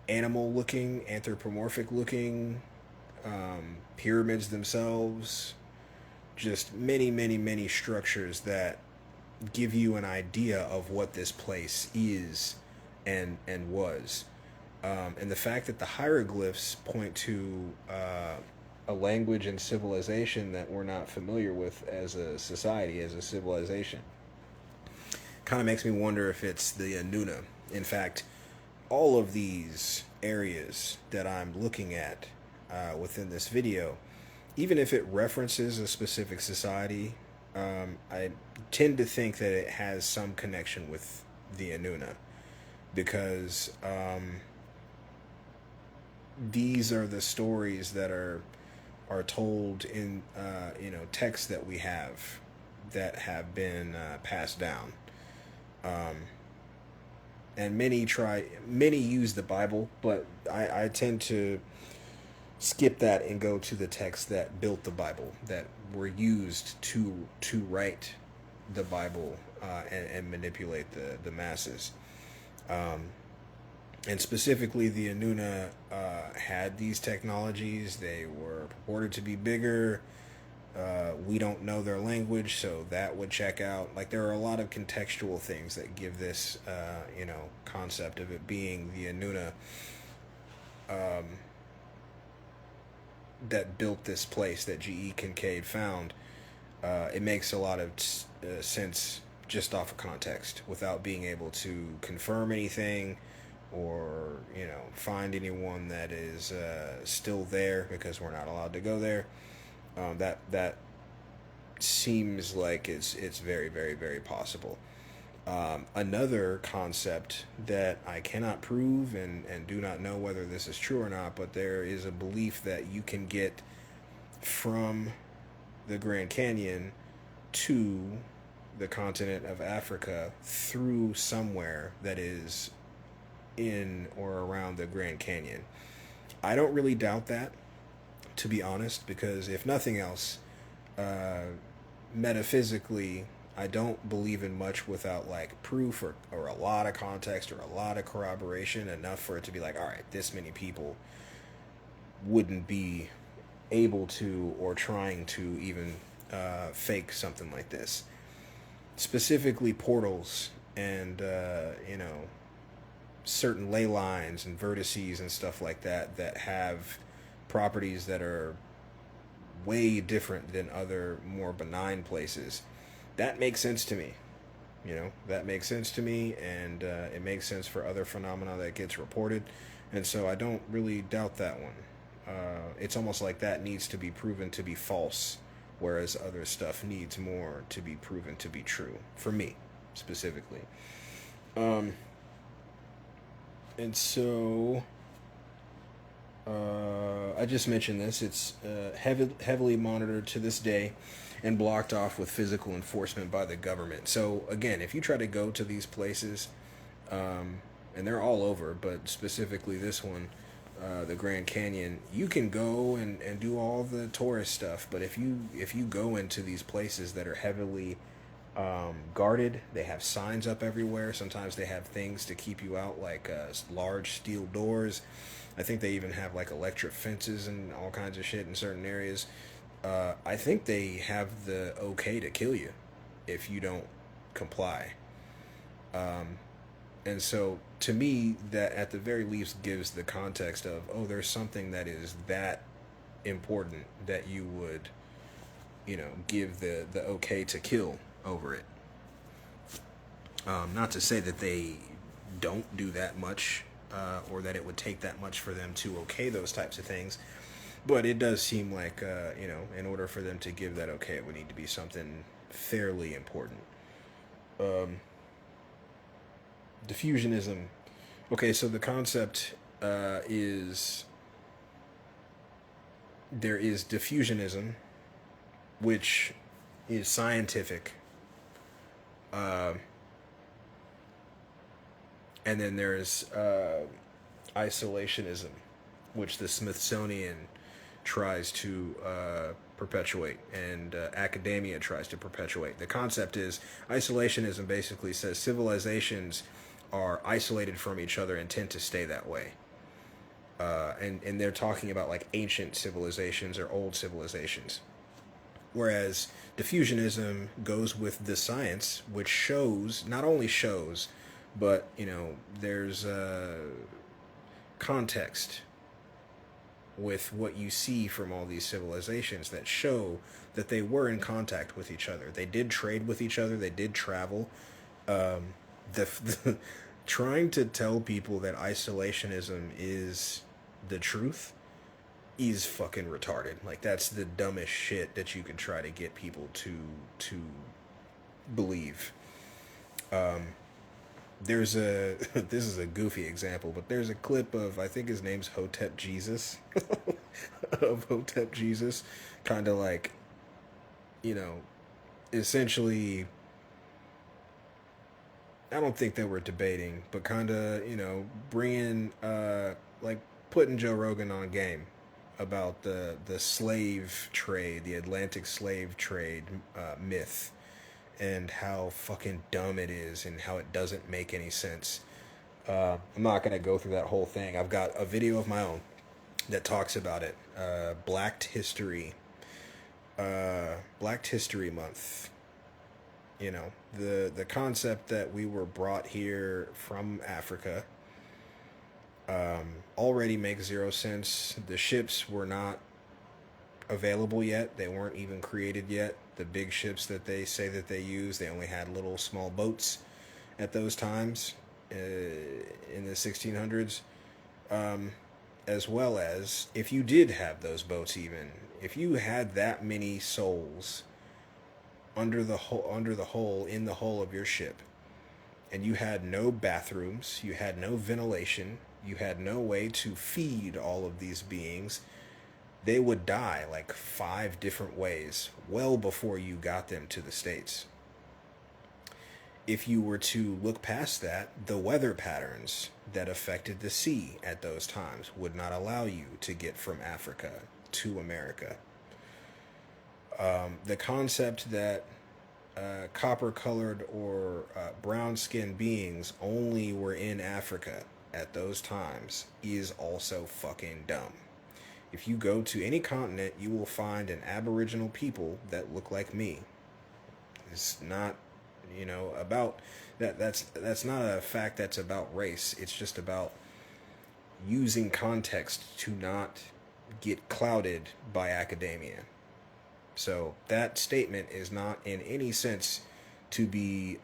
animal looking, anthropomorphic looking, pyramids themselves, just many structures that give you an idea of what this place is and was. And the fact that the hieroglyphs point to a language and civilization that we're not familiar with as a society, as a civilization, kind of makes me wonder if it's the Anuna. In fact, all of these areas that I'm looking at within this video, even if it references a specific society, I tend to think that it has some connection with the Anuna, because these are the stories that are told in texts that we have that have been passed down. And many use the Bible, but I tend to skip that and go to the texts that built the Bible, that were used to write the Bible and manipulate the masses. And specifically, the Anuna had these technologies. They were purported to be bigger. We don't know their language, so that would check out. Like, there are a lot of contextual things that give this, concept of it being the Anuna that built this place that G.E. Kincaid found. It makes a lot of sense just off of context, without being able to confirm anything or find anyone that is still there, because we're not allowed to go there. That seems like it's very, very, very possible. Another concept that I cannot prove and do not know whether this is true or not, but there is a belief that you can get from the Grand Canyon to the continent of Africa through somewhere that is in or around the Grand Canyon. I don't really doubt that, to be honest, because if nothing else, uh, metaphysically, I don't believe in much without like proof or a lot of context or a lot of corroboration enough for it to be like, all right, this many people wouldn't be able to or trying to even fake something like this. Specifically, portals and, certain ley lines and vertices and stuff like that that have properties that are way different than other more benign places. That makes sense to me. That makes sense to me, and it makes sense for other phenomena that gets reported, and so I don't really doubt that one. It's almost like that needs to be proven to be false, whereas other stuff needs more to be proven to be true, for me, specifically. Um, and so, I just mentioned this. It's heavily monitored to this day and blocked off with physical enforcement by the government. So, again, if you try to go to these places, and they're all over, but specifically this one, the Grand Canyon, you can go and do all the tourist stuff. But if you go into these places that are heavily guarded, they have signs up everywhere. Sometimes they have things to keep you out, like large steel doors. I think they even have like electric fences and all kinds of shit in certain areas. I think they have the okay to kill you if you don't comply. Um, and so, to me, that at the very least gives the context of, oh, there's something that is that important that you would, give the okay to kill over it. Not to say that they don't do that much, or that it would take that much for them to okay those types of things. But it does seem like, in order for them to give that okay, it would need to be something fairly important. Um, Diffusionism. Okay, so the concept is there is diffusionism, which is scientific, uh, and then there's isolationism, which the Smithsonian tries to perpetuate and academia tries to perpetuate. The concept is isolationism basically says civilizations are isolated from each other and tend to stay that way. And they're talking about like ancient civilizations or old civilizations. Whereas diffusionism goes with the science, which shows, not only shows, but, there's context with what you see from all these civilizations that show that they were in contact with each other. They did trade with each other. They did travel. The trying to tell people that isolationism is the truth is fucking retarded. Like, that's the dumbest shit that you could try to get people to believe. Um, there's a this is a goofy example, but there's a clip of, I think his name's Hotep Jesus, of Hotep Jesus, kind of like, you know, essentially, I don't think they were debating, but kind of, bringing, like, putting Joe Rogan on game about the slave trade, the Atlantic slave trade myth, and how fucking dumb it is and how it doesn't make any sense. I'm not going to go through that whole thing. I've got a video of my own that talks about it. Black History Month. The concept that we were brought here from Africa already makes zero sense. The ships were not available yet. They weren't even created yet. The big ships that they say that they use, they only had little small boats at those times in the 1600s. As well as, if you did have those boats, even if you had that many souls under the hull in the hull of your ship, and you had no bathrooms, you had no ventilation, you had no way to feed all of these beings, they would die like 5 different ways well before you got them to the States. If you were to look past that, the weather patterns that affected the sea at those times would not allow you to get from Africa to America. The concept that copper colored or brown skinned beings only were in Africa at those times is also fucking dumb. If you go to any continent, you will find an Aboriginal people that look like me. It's not, about that. That's not a fact that's about race. It's just about using context to not get clouded by academia. So that statement is not in any sense to be,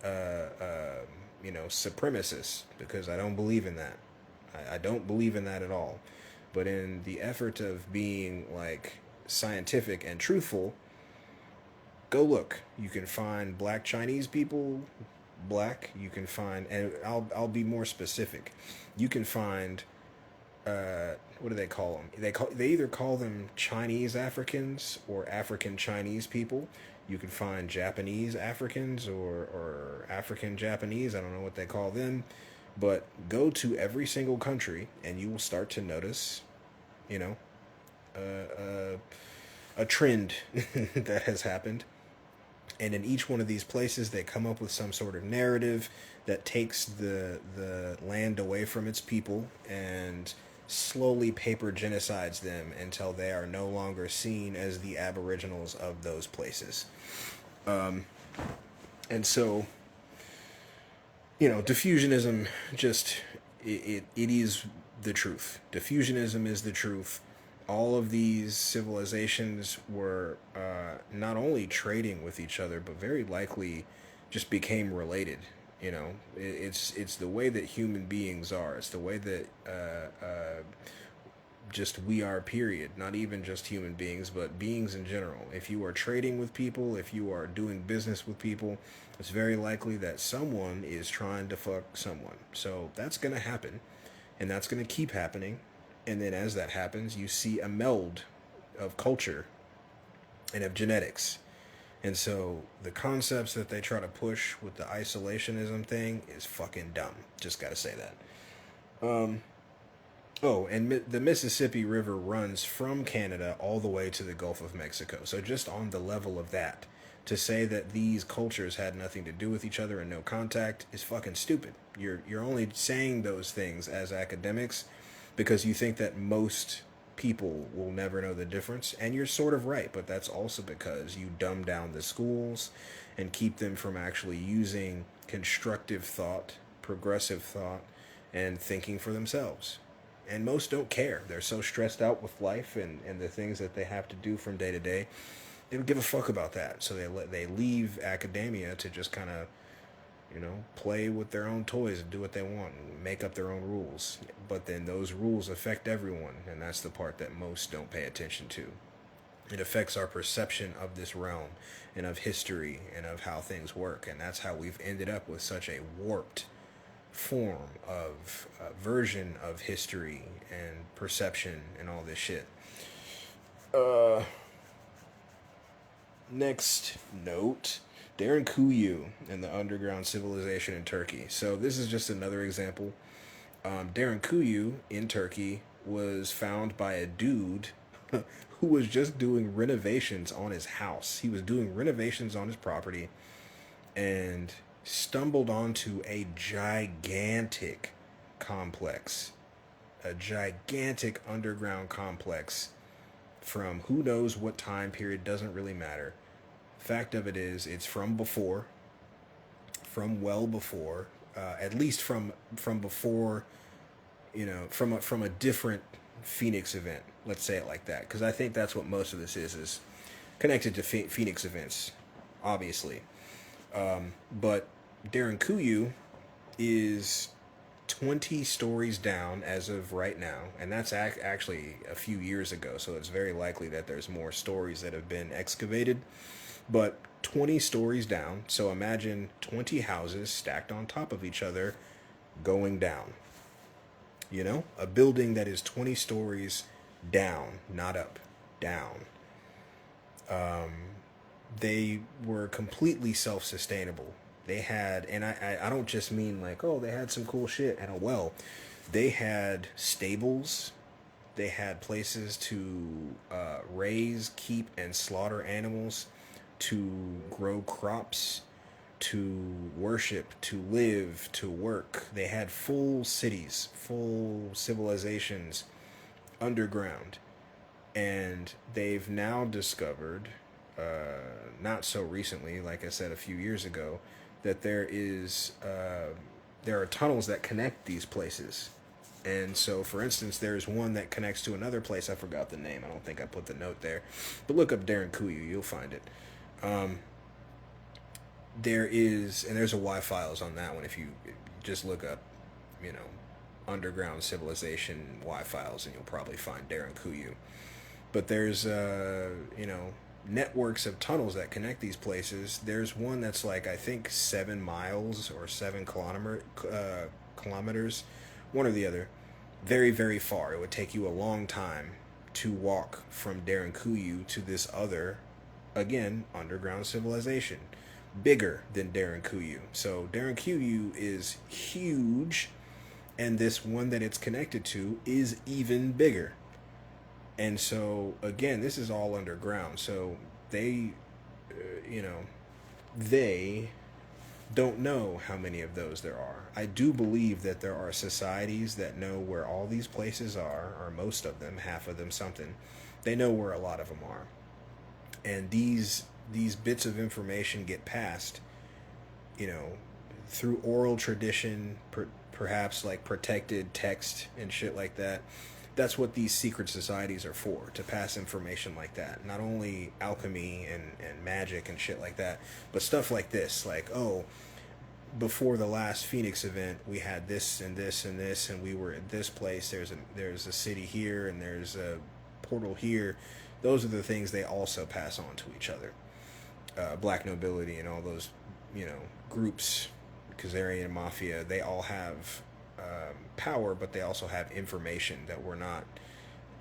supremacist, because I don't believe in that. I don't believe in that at all. But in the effort of being like scientific and truthful, go look. You can find black Chinese people, black. You can find, and I'll be more specific. You can find, what do they call them? They either call them Chinese Africans or African Chinese people. You can find Japanese Africans or African Japanese. I don't know what they call them. But go to every single country and you will start to notice, a trend that has happened. And in each one of these places, they come up with some sort of narrative that takes the land away from its people and slowly paper genocides them until they are no longer seen as the aboriginals of those places. And so, diffusionism just, it is the truth. Diffusionism is the truth. All of these civilizations were not only trading with each other, but very likely just became related. It's the way that human beings are. It's the way that just we are, period. Not even just human beings, but beings in general. If you are trading with people, if you are doing business with people, it's very likely that someone is trying to fuck someone. So that's going to happen, and that's going to keep happening. And then as that happens, you see a meld of culture and of genetics. And so the concepts that they try to push with the isolationism thing is fucking dumb. Just got to say that. The Mississippi River runs from Canada all the way to the Gulf of Mexico. So just on the level of that, to say that these cultures had nothing to do with each other and no contact is fucking stupid. You're only saying those things as academics because you think that most people will never know the difference, and you're sort of right, but that's also because you dumb down the schools and keep them from actually using constructive thought, progressive thought, and thinking for themselves. And most don't care. They're so stressed out with life and the things that they have to do from day to day. They don't give a fuck about that. So they leave academia to just kind of, play with their own toys and do what they want and make up their own rules. But then those rules affect everyone, and that's the part that most don't pay attention to. It affects our perception of this realm and of history and of how things work, and that's how we've ended up with such a warped form of version of history and perception and all this shit. Next note, Darren Kuyu and the underground civilization in Turkey. So this is just another example. Darren Kuyu in Turkey was found by a dude who was just doing renovations on his house. He was doing renovations on his property and stumbled onto a gigantic complex, a gigantic underground complex from who knows what time period, doesn't really matter. Fact of it is, it's from well before, at least from before, from a different Phoenix event. Let's say it like that, because I think that's what most of this is connected to Phoenix events, obviously. But Darren Kuyu is 20 stories down as of right now, and that's actually a few years ago, so it's very likely that there's more stories that have been excavated. but 20 stories down. So imagine 20 houses stacked on top of each other going down. You know, a building that is 20 stories down, not up, down. They were completely self-sustainable. They had, and I don't just mean like, oh, they had some cool shit and a well. They had stables. They had places to raise, keep, and slaughter animals, to grow crops, to worship, to live, to work. They had full cities, full civilizations underground. And they've now discovered, not so recently, like I said a few years ago, that there are tunnels that connect these places. And so, for instance, there's one that connects to another place. I forgot the name. I don't think I put the note there. But look up Darren Kuyu. You'll find it. There is, and there's a Y files on that one. If you just look up, you know, underground civilization Y files, and you'll probably find Darren Kuyu. But there's, you know, networks of tunnels that connect these places. There's one that's like, I think 7 miles or 7 kilometers, one or the other, very, very far. It would take you a long time to walk from Darren Kuyu to this other, again, underground civilization, bigger than Darren Kuyu. So Darren Kuyu is huge, and this one that it's connected to is even bigger. And so, again, this is all underground. So they, you know, they don't know how many of those there are. I do believe that there are societies that know where all these places are, or most of them, half of them something. They know where a lot of them are. And these bits of information get passed, you know, through oral tradition, perhaps like protected text and shit like that. That's what these secret societies are for, to pass information like that. Not only alchemy and magic and shit like that, but stuff like this. Like, oh, before the last Phoenix event, we had this and this and this, and we were at this place. There's a city here, and there's a portal here. Those are the things they also pass on to each other. Black nobility and all those, you know, groups, Khazarian mafia, they all have power, but they also have information that we're not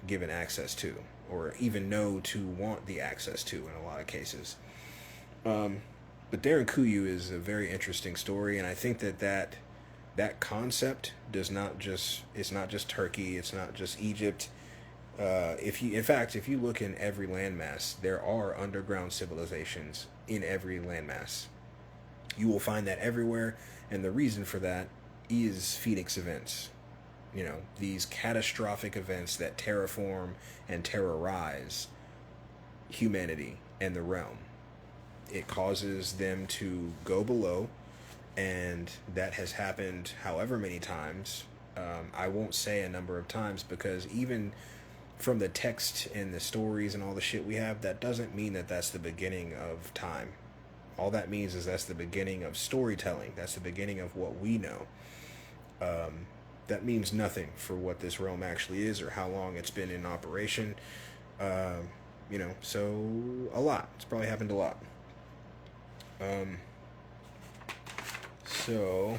given access to, or even know to want the access to in a lot of cases. But Darren Kuyu is a very interesting story, and I think that concept does not just, it's not just Turkey, it's not just Egypt. If you look in every landmass, there are underground civilizations in every landmass. You will find that everywhere, and the reason for that is Phoenix events. You know, these catastrophic events that terraform and terrorize humanity and the realm. It causes them to go below, and that has happened however many times. I won't say a number of times, because even from the text and the stories and all the shit we have, that doesn't mean that that's the beginning of time. All that means is that's the beginning of storytelling. That's the beginning of what we know. That means nothing for what this realm actually is, or how long it's been in operation. You know, so a lot. It's probably happened a lot. So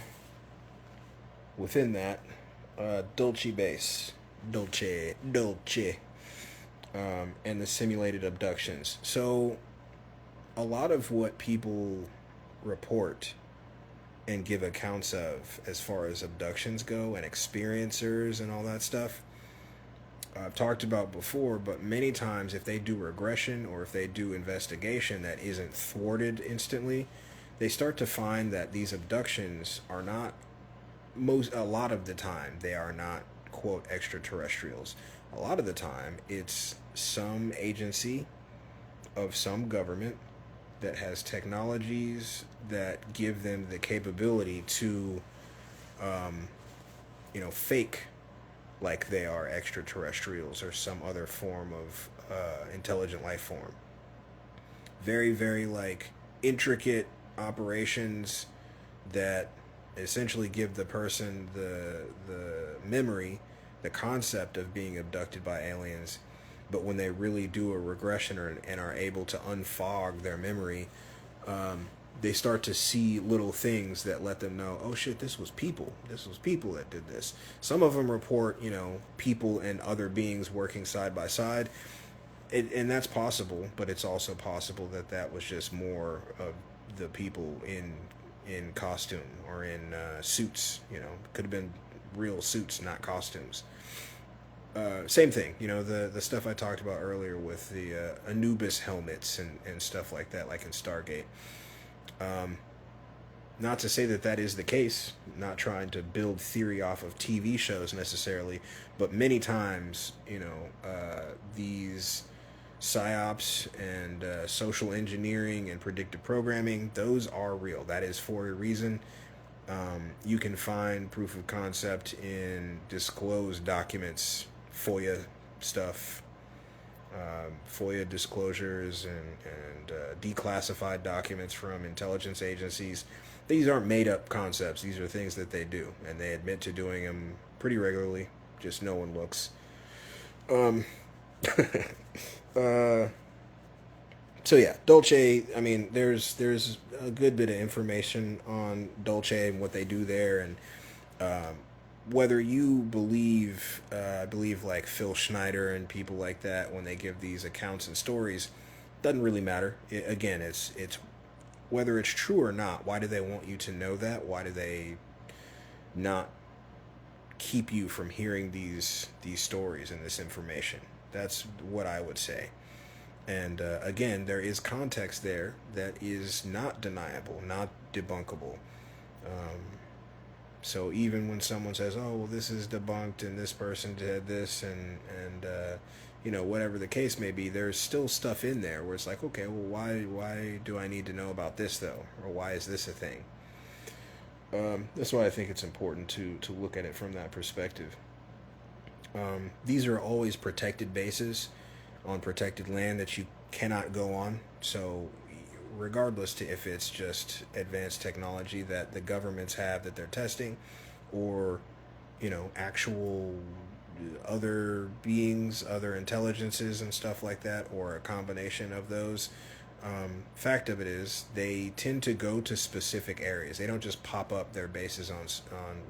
within that, Dolce, and the simulated abductions. So a lot of what people report and give accounts of as far as abductions go, and experiencers and all that stuff, I've talked about before, but many times if they do regression or if they do investigation that isn't thwarted instantly, they start to find that these abductions are not, a lot of the time, they are not, quote, extraterrestrials. A lot of the time, it's some agency of some government that has technologies that give them the capability to, you know, fake like they are extraterrestrials or some other form of intelligent life form. Very, very, like, intricate operations that essentially give the person the memory, the concept of being abducted by aliens, but when they really do a regression and are able to unfog their memory, they start to see little things that let them know, oh shit, this was people. This was people that did this. Some of them report, people and other beings working side by side. And that's possible, but it's also possible that that was just more of the people in costume or in suits. Could have been real suits, not costumes. Same thing, the stuff I talked about earlier with the Anubis helmets and stuff like that, like in Stargate. Not to say that that is the case, not trying to build theory off of TV shows necessarily, but many times, these psyops and social engineering and predictive programming, those are real. That is for a reason. You can find proof of concept in disclosed documents, FOIA stuff, FOIA disclosures and declassified documents from intelligence agencies. These aren't made up concepts. These are things that they do, and they admit to doing them pretty regularly. Just no one looks. So yeah, Dolce. I mean, there's a good bit of information on Dolce and what they do there, and whether you believe, I believe like Phil Schneider and people like that when they give these accounts and stories, doesn't really matter. Again, it's whether it's true or not. Why do they want you to know that? Why do they not keep you from hearing these stories and this information? That's what I would say. And again, there is context there that is not deniable, not debunkable. So even when someone says, "Oh, well, this is debunked and this person did this," and whatever the case may be, there's still stuff in there where it's like, okay, well, why do I need to know about this though, or why is this a thing? That's why I think it's important to look at it from that perspective. These are always protected bases on protected land that you cannot go on. So regardless to if it's just advanced technology that the governments have that they're testing, or actual other beings, other intelligences and stuff like that, or a combination of those, fact of it is they tend to go to specific areas. They don't just pop up their bases on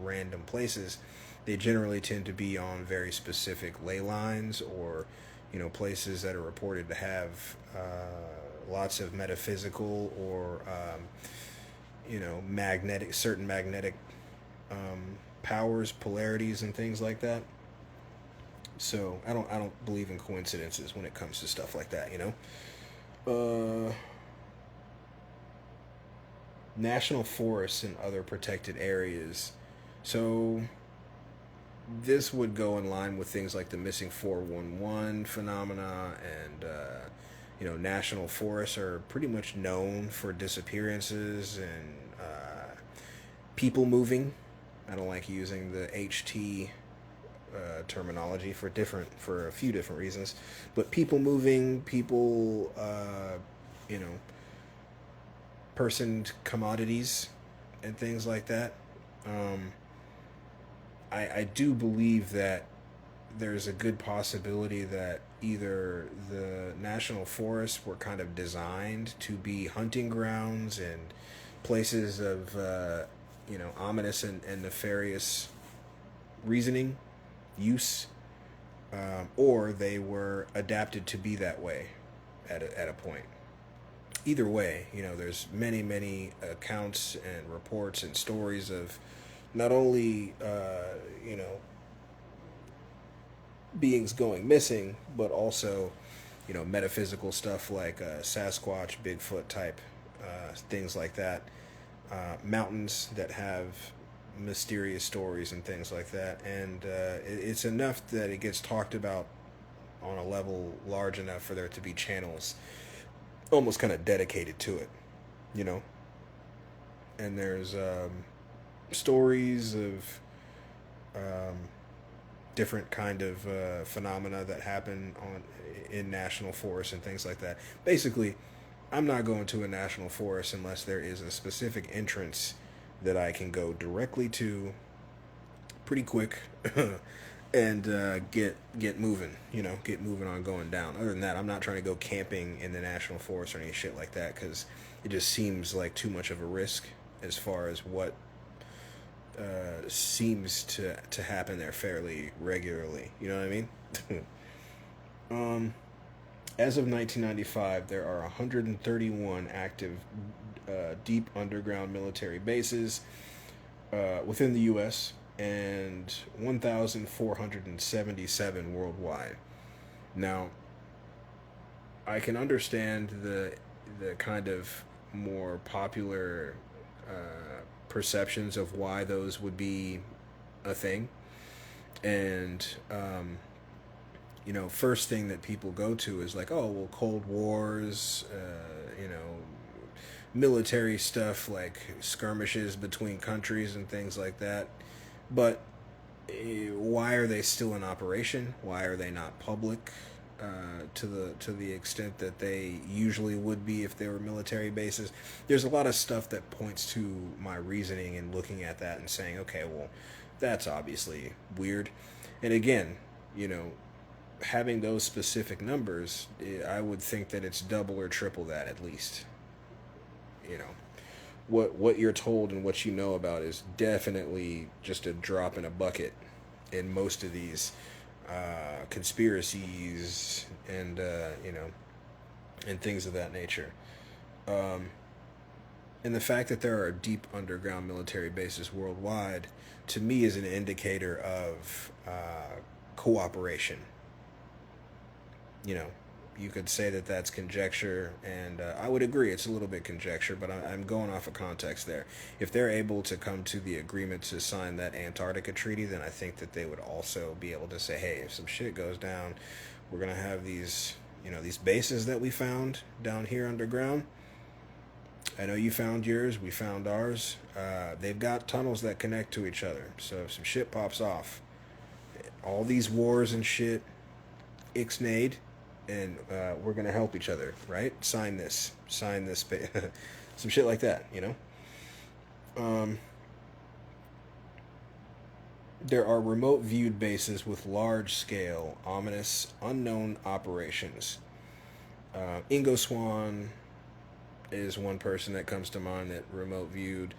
random places. They generally tend to be on very specific ley lines, or places that are reported to have lots of metaphysical or certain magnetic powers, polarities, and things like that. So I don't believe in coincidences when it comes to stuff like that. National forests and other protected areas. So this would go in line with things like the missing 411 phenomena, and national forests are pretty much known for disappearances and people moving. I don't like using the HT terminology for a few different reasons, but people moving, people, personed commodities and things like that. I do believe that there's a good possibility that either the national forests were kind of designed to be hunting grounds and places of, ominous and nefarious reasoning, use, or they were adapted to be that way at a point. Either way, there's many accounts and reports and stories of not only, beings going missing, but also, metaphysical stuff like Sasquatch, Bigfoot type things like that. Mountains that have mysterious stories and things like that. And it's enough that it gets talked about on a level large enough for there to be channels almost kind of dedicated to it, And there's stories of different kind of phenomena that happen in national forests and things like that. Basically, I'm not going to a national forest unless there is a specific entrance that I can go directly to pretty quick and get moving, get moving on going down. Other than that, I'm not trying to go camping in the national forest or any shit like that, because it just seems like too much of a risk as far as what seems to happen there fairly regularly. You know what I mean? As of 1995, there are 131 active deep underground military bases within the U.S. and 1,477 worldwide. Now, I can understand the kind of more popular perceptions of why those would be a thing, and first thing that people go to is like, oh well, Cold Wars, military stuff like skirmishes between countries and things like that. But why are they still in operation? Why are they not public to the extent that they usually would be if they were military bases? There's a lot of stuff that points to my reasoning in looking at that and saying, okay, well, that's obviously weird. And again, having those specific numbers, I would think that it's double or triple that at least. What you're told and what you know about is definitely just a drop in a bucket in most of these conspiracies and and things of that nature. And the fact that there are deep underground military bases worldwide, to me, is an indicator of cooperation. You could say that that's conjecture, and I would agree it's a little bit conjecture, but I'm going off of context there. If they're able to come to the agreement to sign that Antarctica treaty, then I think that they would also be able to say, hey, if some shit goes down, we're going to have these bases that we found down here underground. I know you found yours, we found ours. They've got tunnels that connect to each other, so if some shit pops off, all these wars and shit, ixnayed, and we're gonna help each other, right? Sign this, some shit like that, There are remote viewed bases with large scale, ominous, unknown operations. Ingo Swann is one person that comes to mind that remote viewed.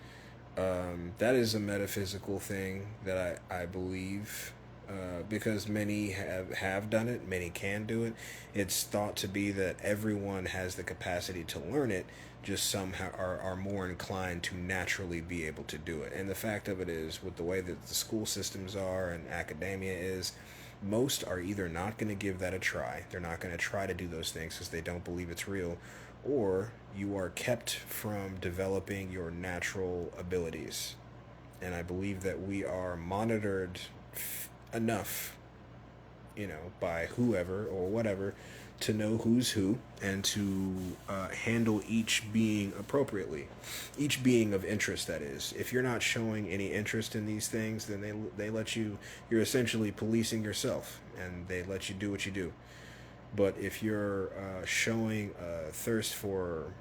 That is a metaphysical thing that I believe. Because many have done it, many can do it. It's thought to be that everyone has the capacity to learn it, just somehow are more inclined to naturally be able to do it. And the fact of it is, with the way that the school systems are and academia is, most are either not going to give that a try, they're not going to try to do those things because they don't believe it's real, or you are kept from developing your natural abilities. And I believe that we are monitored enough, by whoever or whatever, to know who's who and to handle each being appropriately, each being of interest, that is. If you're not showing any interest in these things, then they let you're essentially policing yourself, and they let you do what you do. But if you're showing a thirst for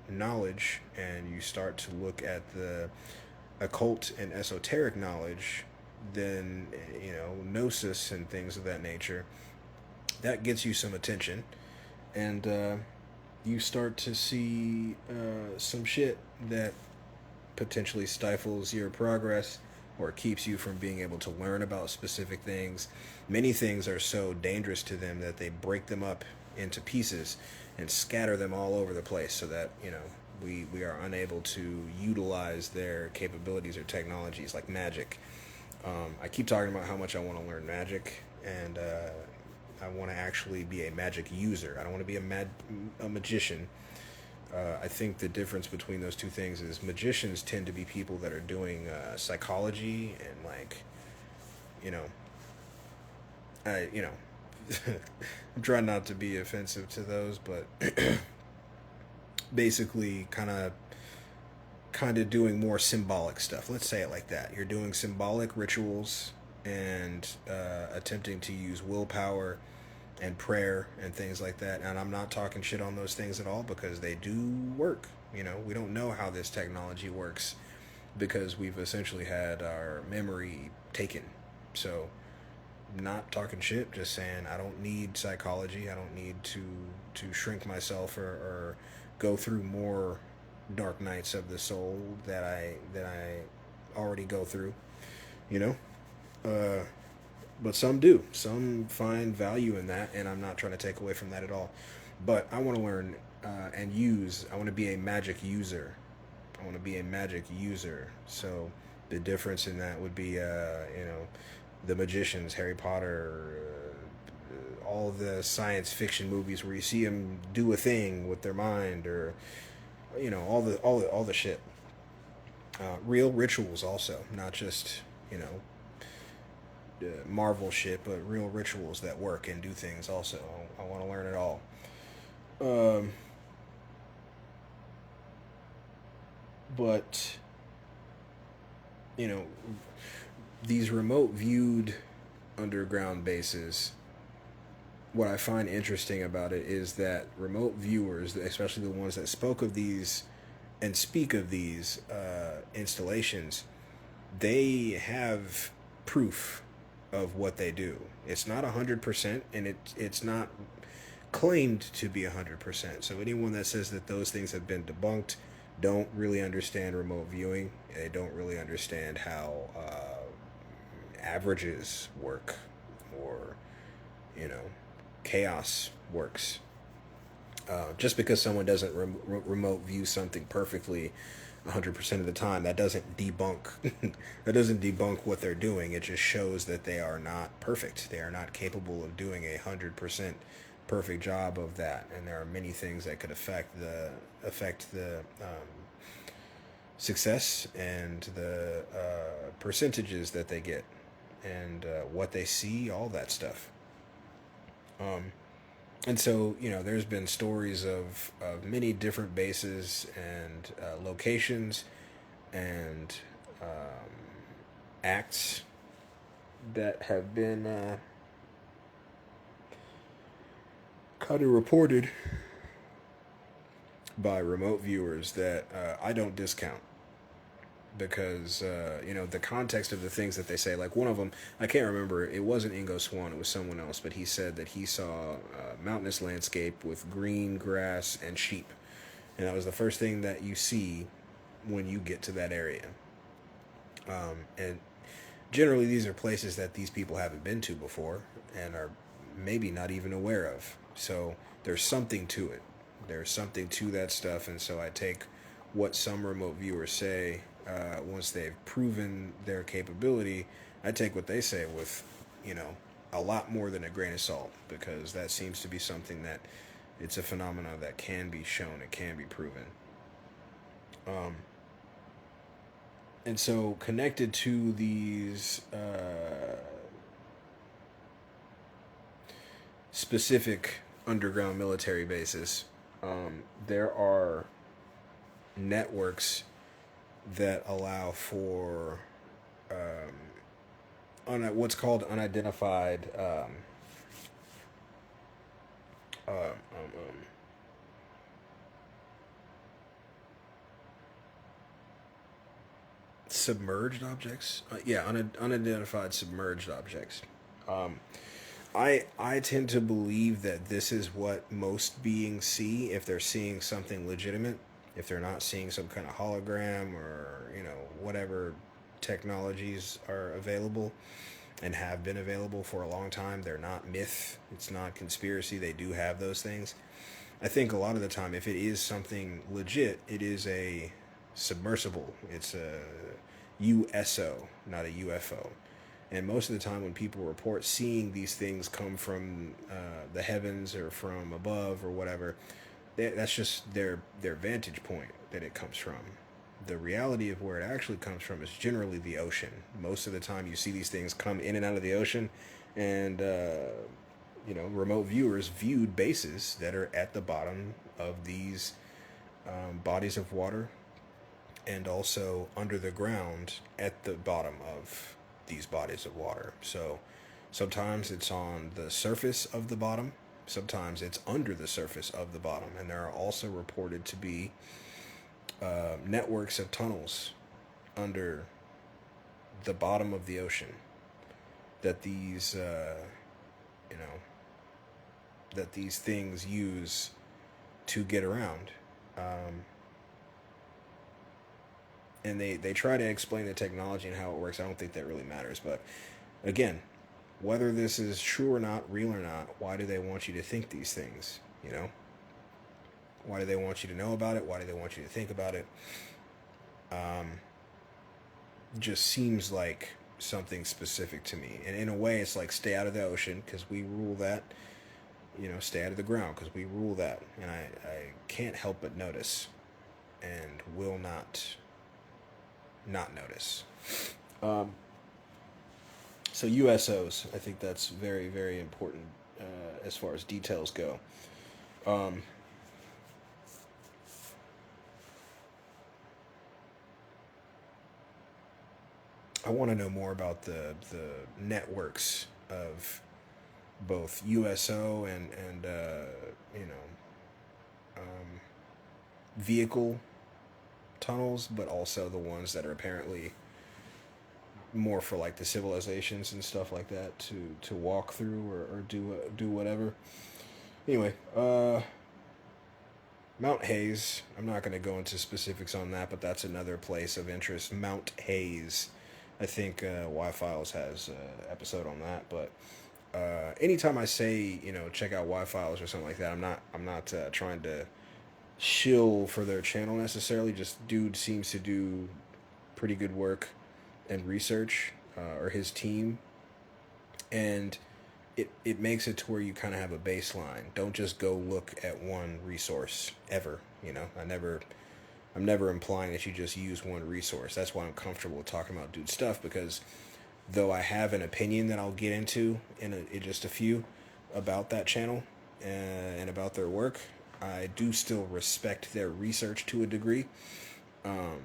knowledge, and you start to look at the occult and esoteric knowledge, then gnosis and things of that nature, that gets you some attention, and you start to see some shit that potentially stifles your progress or keeps you from being able to learn about specific things. Many things are so dangerous to them that they break them up into pieces and scatter them all over the place, so that we are unable to utilize their capabilities or technologies, like magic. I keep talking about how much I want to learn magic, and I want to actually be a magic user. I don't want to be a magician. I think the difference between those two things is magicians tend to be people that are doing psychology and I'm trying not to be offensive to those, but basically kind of doing more symbolic stuff. Let's say it like that. You're doing symbolic rituals and attempting to use willpower and prayer and things like that. And I'm not talking shit on those things at all, because they do work. We don't know how this technology works because we've essentially had our memory taken. So not talking shit, just saying I don't need psychology. I don't need to shrink myself or go through more dark nights of the soul that I already go through, you know. Uh, but some do. Some find value in that, and I'm not trying to take away from that at all. But I want to learn and use. I want to be a magic user. I want to be a magic user. So the difference in that would be, the magicians, Harry Potter, all the science fiction movies where you see them do a thing with their mind, or all the shit. Real rituals also, not just Marvel shit, but real rituals that work and do things. Also, I want to learn it all. Um, but you know, these remote viewed underground bases, what I find interesting about it is that remote viewers, especially the ones that spoke of these and speak of these installations, they have proof of what they do. It's not 100%, and it's not claimed to be 100%. So anyone that says that those things have been debunked don't really understand remote viewing. They don't really understand how averages work, or you know chaos works. Just because someone doesn't remote view something perfectly 100% of the time, that doesn't debunk that doesn't debunk what they're doing. It just shows that they are not perfect. They are not capable of doing 100% perfect job of that, and there are many things that could affect the success and the percentages that they get, and what they see, all that stuff. And so, there's been stories of many different bases and locations and acts that have been kind of reported by remote viewers that I don't discount, because the context of the things that they say. Like one of them, I can't remember. It wasn't Ingo Swann. It was someone else. But he said that he saw a mountainous landscape with green grass and sheep, and that was the first thing that you see when you get to that area. And generally, these are places that these people haven't been to before and are maybe not even aware of. So there's something to it. There's something to that stuff, and so I take what some remote viewers say. Once they've proven their capability, I take what they say with, a lot more than a grain of salt, because that seems to be something that it's a phenomenon that can be shown, it can be proven. And so connected to these specific underground military bases, there are networks that allow for what's called unidentified um, um, submerged objects. Unidentified submerged objects. Um, I tend to believe that this is what most beings see if they're seeing something legitimate. If they're not seeing some kind of hologram, or whatever technologies are available and have been available for a long time, they're not myth. It's not conspiracy. They do have those things. I think a lot of the time, if it is something legit, it is a submersible. It's a USO, not a UFO. And most of the time, when people report seeing these things come from the heavens or from above or whatever, that's just their vantage point that it comes from. The reality of where it actually comes from is generally the ocean. Most of the time, you see these things come in and out of the ocean, and remote viewers viewed bases that are at the bottom of these bodies of water, and also under the ground at the bottom of these bodies of water. So sometimes it's on the surface of the bottom, sometimes it's under the surface of the bottom, and there are also reported to be networks of tunnels under the bottom of the ocean. that these you know that these things use to get around. Um, and they try to explain the technology and how it works. I don't think that really matters. But again, whether this is true or not, real or not, why do they want you to think these things? You know, why do they want you to know about it? Why do they want you to think about it? Um, just seems like something specific to me. And in a way, it's like stay out of the ocean because we rule that. You know, stay out of the ground because we rule that. And I can't help but notice and will not notice. Um, so USOs, I think that's very, very important as far as details go. Um, I want to know more about the networks of both USO and you know um, vehicle tunnels, but also the ones that are apparently more for like the civilizations and stuff like that to walk through or do whatever. Anyway, Mount Hayes. I'm not going to go into specifics on that, but that's another place of interest. Mount Hayes. I think Y-Files has an episode on that, but anytime I say check out Y-Files or something like that, I'm not trying to shill for their channel necessarily. Just dude seems to do pretty good work and research, or his team, and it makes it to where you kind of have a baseline. Don't just go look at one resource ever. I'm never implying that you just use one resource. That's why I'm comfortable talking about dude stuff, because though I have an opinion that I'll get into in just a few about that channel and about their work, I do still respect their research to a degree. Um,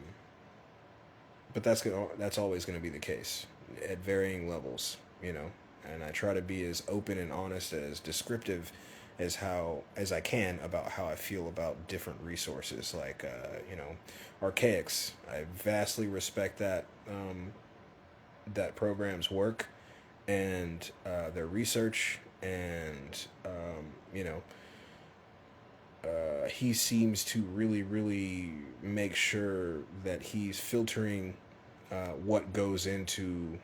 but that's always going to be the case at varying levels, And I try to be as open and honest, as descriptive as I can about how I feel about different resources, like Archaics. I vastly respect that program's work and their research, and he seems to really, really make sure that he's filtering what goes into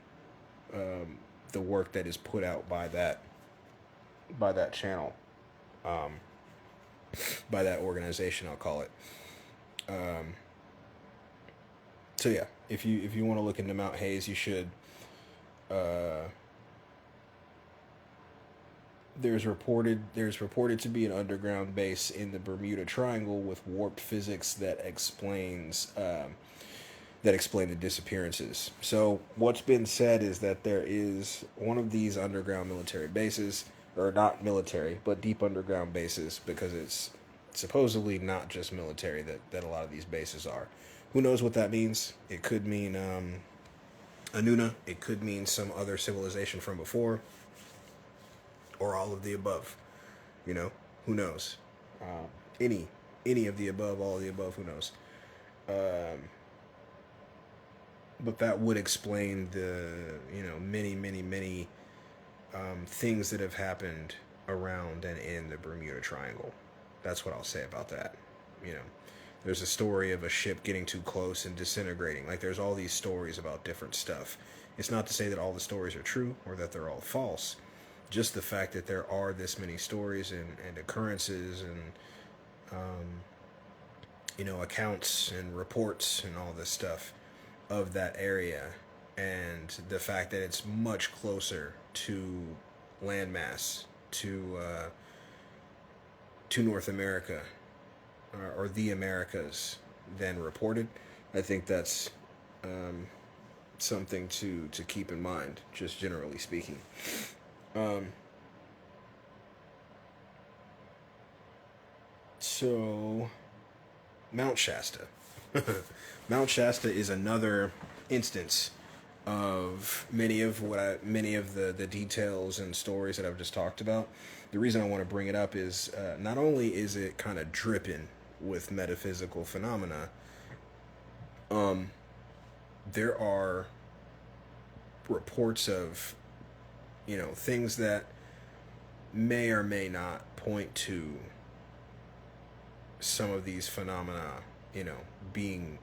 the work that is put out by that channel, um, by that organization, I'll call it. So yeah, if you want to look into Mount Hayes, you should. There's reported to be an underground base in the Bermuda Triangle with warped physics that explain the disappearances. So what's been said is that there is one of these underground military bases, or not military, but deep underground bases, because it's supposedly not just military that a lot of these bases are. Who knows what that means? It could mean Anuna. It could mean some other civilization from before, or all of the above. Who knows? Um, any of the above, all of the above. Who knows? But that would explain the many, many, many things that have happened around and in the Bermuda Triangle. That's what I'll say about that. There's a story of a ship getting too close and disintegrating. Like, there's all these stories about different stuff. It's not to say that all the stories are true or that they're all false. Just the fact that there are this many stories and occurrences and accounts and reports and all this stuff of that area, and the fact that it's much closer to landmass, to North America, or the Americas, than reported. I think that's something to keep in mind, just generally speaking. So, Mount Shasta. Mount Shasta is another instance of many of the details and stories that I've just talked about. The reason I want to bring it up is not only is it kind of dripping with metaphysical phenomena, there are reports of things that may or may not point to some of these phenomena, being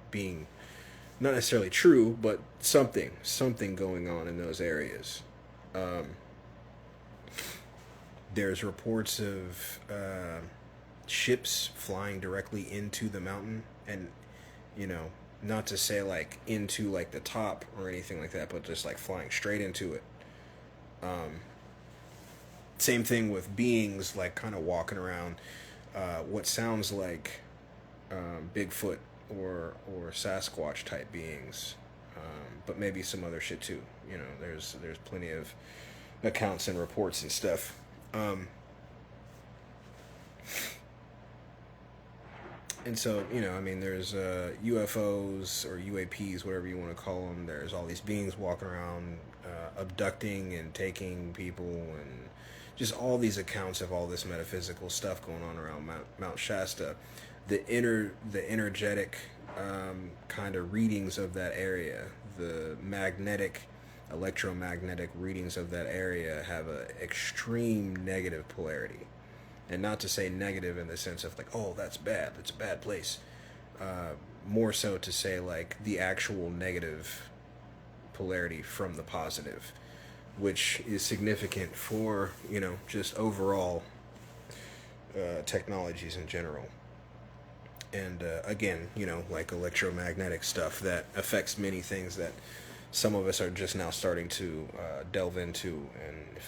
not necessarily true, but something going on in those areas. Um, there's reports of ships flying directly into the mountain, and not to say like into like the top or anything like that, but just like flying straight into it. Um, Same thing with beings like kind of walking around what sounds like Bigfoot or Sasquatch type beings, but maybe some other shit too. There's plenty of accounts and reports and stuff. And so, there's UFOs or UAPs, whatever you want to call them. There's all these beings walking around, abducting and taking people, and just all these accounts of all this metaphysical stuff going on around Mount Shasta. The energetic kind of readings of that area, the electromagnetic readings of that area have an extreme negative polarity. And not to say negative in the sense of like, oh, that's bad, it's a bad place. More so to say like the actual negative polarity from the positive, which is significant for, just overall technologies in general. And again, like electromagnetic stuff that affects many things that some of us are just now starting to delve into and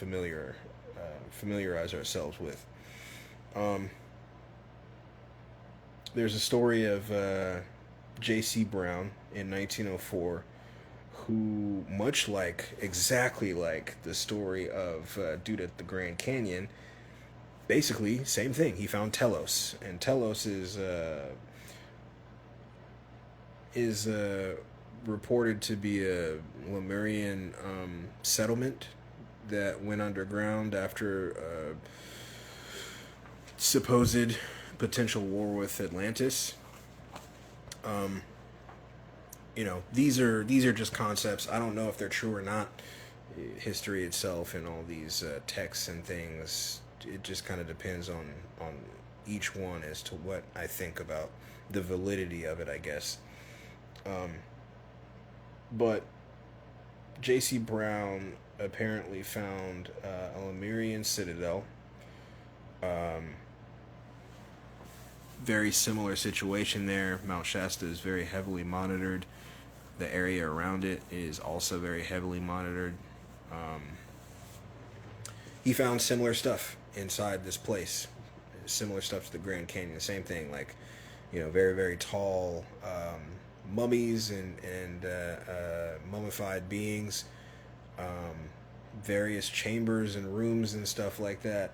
familiarize ourselves with. There's a story of J.C. Brown in 1904, who, exactly like the story of dude at the Grand Canyon, basically same thing. He found Telos, and Telos is reported to be a Lemurian settlement that went underground after supposed potential war with Atlantis. These are just concepts. I don't know if they're true or not. History itself and all these texts and things, it just kind of depends on each one as to what I think about the validity of it, I guess. But J.C. Brown apparently found a Lemurian citadel. Very similar situation there. Mount Shasta is very heavily monitored. The area around it is also very heavily monitored. He found similar stuff inside this place. Similar stuff to the Grand Canyon. Same thing, like, very, very tall mummies and mummified beings. Various chambers and rooms and stuff like that.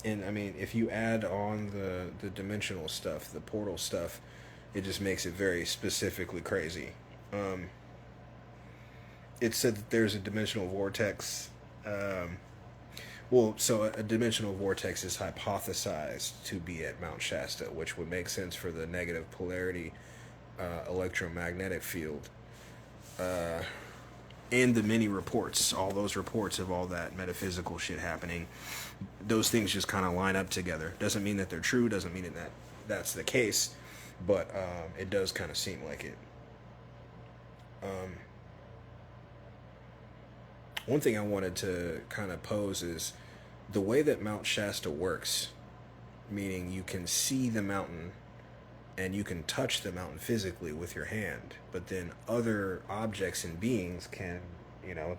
And if you add on the dimensional stuff, the portal stuff, it just makes it very specifically crazy. It said that there's a dimensional vortex. So a dimensional vortex is hypothesized to be at Mount Shasta, which would make sense for the negative polarity electromagnetic field. And the many reports, all those reports of all that metaphysical shit happening, those things just kind of line up together. Doesn't mean that they're true, doesn't mean that that's the case, but it does kind of seem like it. One thing I wanted to kind of pose is the way that Mount Shasta works, meaning you can see the mountain and you can touch the mountain physically with your hand, but then other objects and beings can,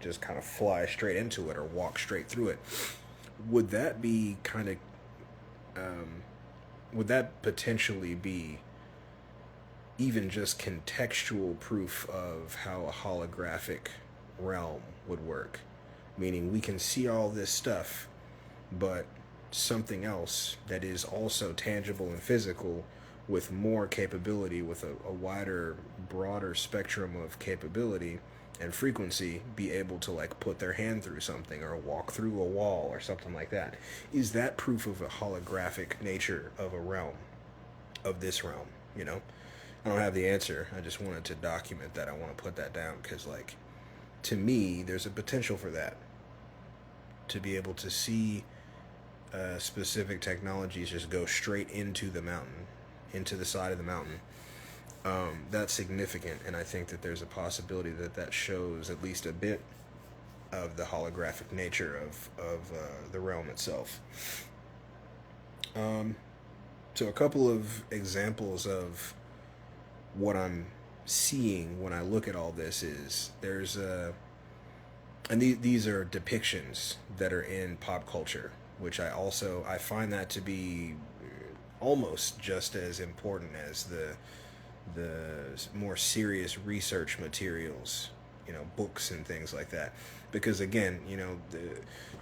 just kind of fly straight into it or walk straight through it. Would that be would that potentially be even just contextual proof of how a holographic realm would work? Meaning we can see all this stuff, but something else that is also tangible and physical with more capability, with a wider, broader spectrum of capability and frequency, be able to put their hand through something or walk through a wall or something like that. Is that proof of a holographic nature of a realm, of this realm, I don't have the answer. I just wanted to document that. I want to put that down because, like, to me, there's a potential for that. To be able to see specific technologies just go straight into the mountain, into the side of the mountain. That's significant, and I think that there's a possibility that that shows at least a bit of the holographic nature of the realm itself. So a couple of examples of what I'm seeing when I look at all this is there's and these are depictions that are in pop culture, which I find that to be almost just as important as the more serious research materials, books and things like that. Because again,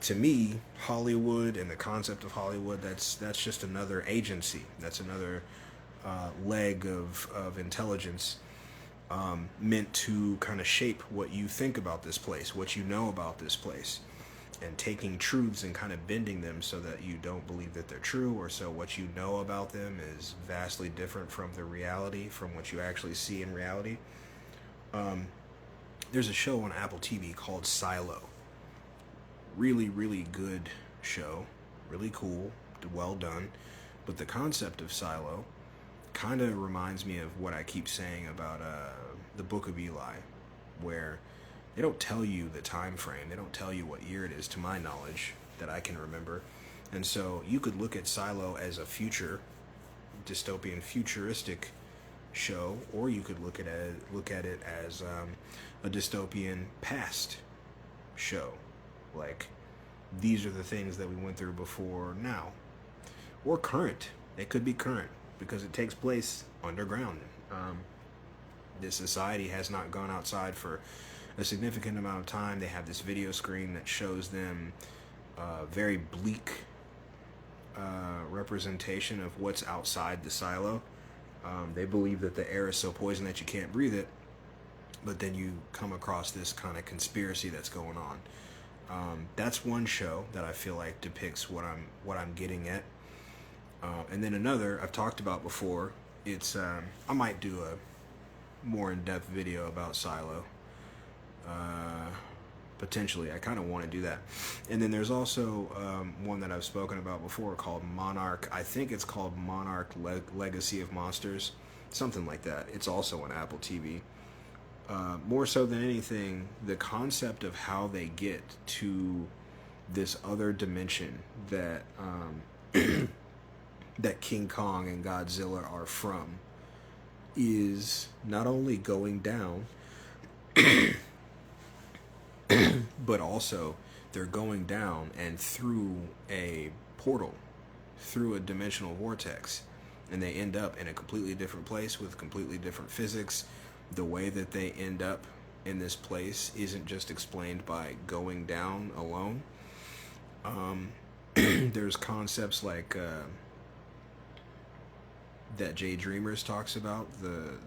to me, Hollywood and the concept of Hollywood, that's just another agency. That's another leg of intelligence meant to kind of shape what you think about this place, what you know about this place, and taking truths and kind of bending them so that you don't believe that they're true, or so what you know about them is vastly different from the reality, from what you actually see in reality. There's a show on Apple TV called Silo. Really, really good show. Really cool. Well done. But the concept of Silo kind of reminds me of what I keep saying about the Book of Eli, where they don't tell you the time frame. They don't tell you what year it is, to my knowledge, that I can remember. And so you could look at Silo as a future, dystopian, futuristic show, or you could look at it as a dystopian past show. Like, these are the things that we went through before now. Or current. It could be current, because it takes place underground. This society has not gone outside for a significant amount of time. They have this video screen that shows them very bleak representation of what's outside the silo. They believe that the air is so poison that you can't breathe it, but then you come across this kind of conspiracy that's going on. That's one show that I feel like depicts what I'm getting at. And then another I've talked about before. It's I might do a more in-depth video about Silo. Potentially, I kind of want to do that. And then there's also one that I've spoken about before called Monarch. I think it's called Monarch Legacy of Monsters, something like that. It's also on Apple TV. More so than anything, the concept of how they get to this other dimension that that King Kong and Godzilla are from is not only going down, but also they're going down and through a portal, through a dimensional vortex, and they end up in a completely different place with completely different physics. The way that they end up in this place isn't just explained by going down alone. There's concepts like that Jay Dreamers talks about, the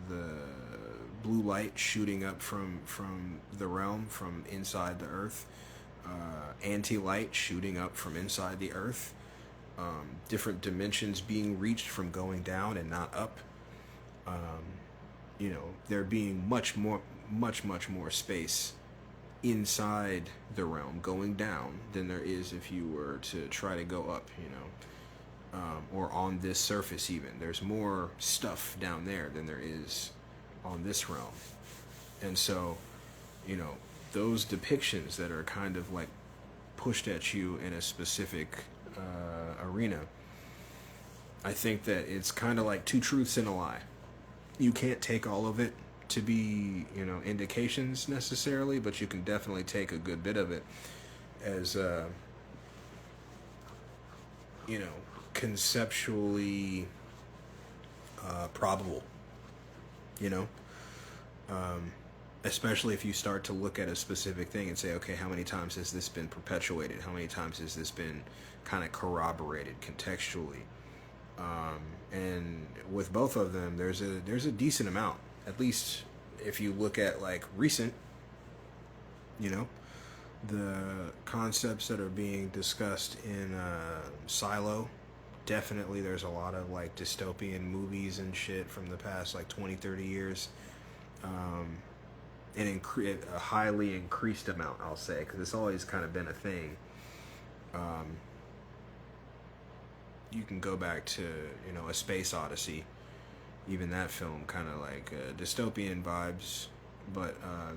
blue light shooting up from the realm, from inside the earth, anti-light shooting up from inside the earth, different dimensions being reached from going down and not up. There being much more space inside the realm going down than there is if you were to try to go up, or on this surface even. There's more stuff down there than there is on this realm. And so, those depictions that are kind of like pushed at you in a specific arena, I think that it's kind of like two truths and a lie. You can't take all of it to be, indications necessarily, but you can definitely take a good bit of it as, conceptually probable, especially if you start to look at a specific thing and say, okay, how many times has this been perpetuated? How many times has this been kind of corroborated contextually? And with both of them, there's a decent amount, at least if you look at like recent, the concepts that are being discussed in Silo definitely there's a lot of like dystopian movies and shit from the past like 20, 30 years. A highly increased amount, I'll say, because it's always kind of been a thing. You can go back to, A Space Odyssey. Even that film kind of like dystopian vibes, but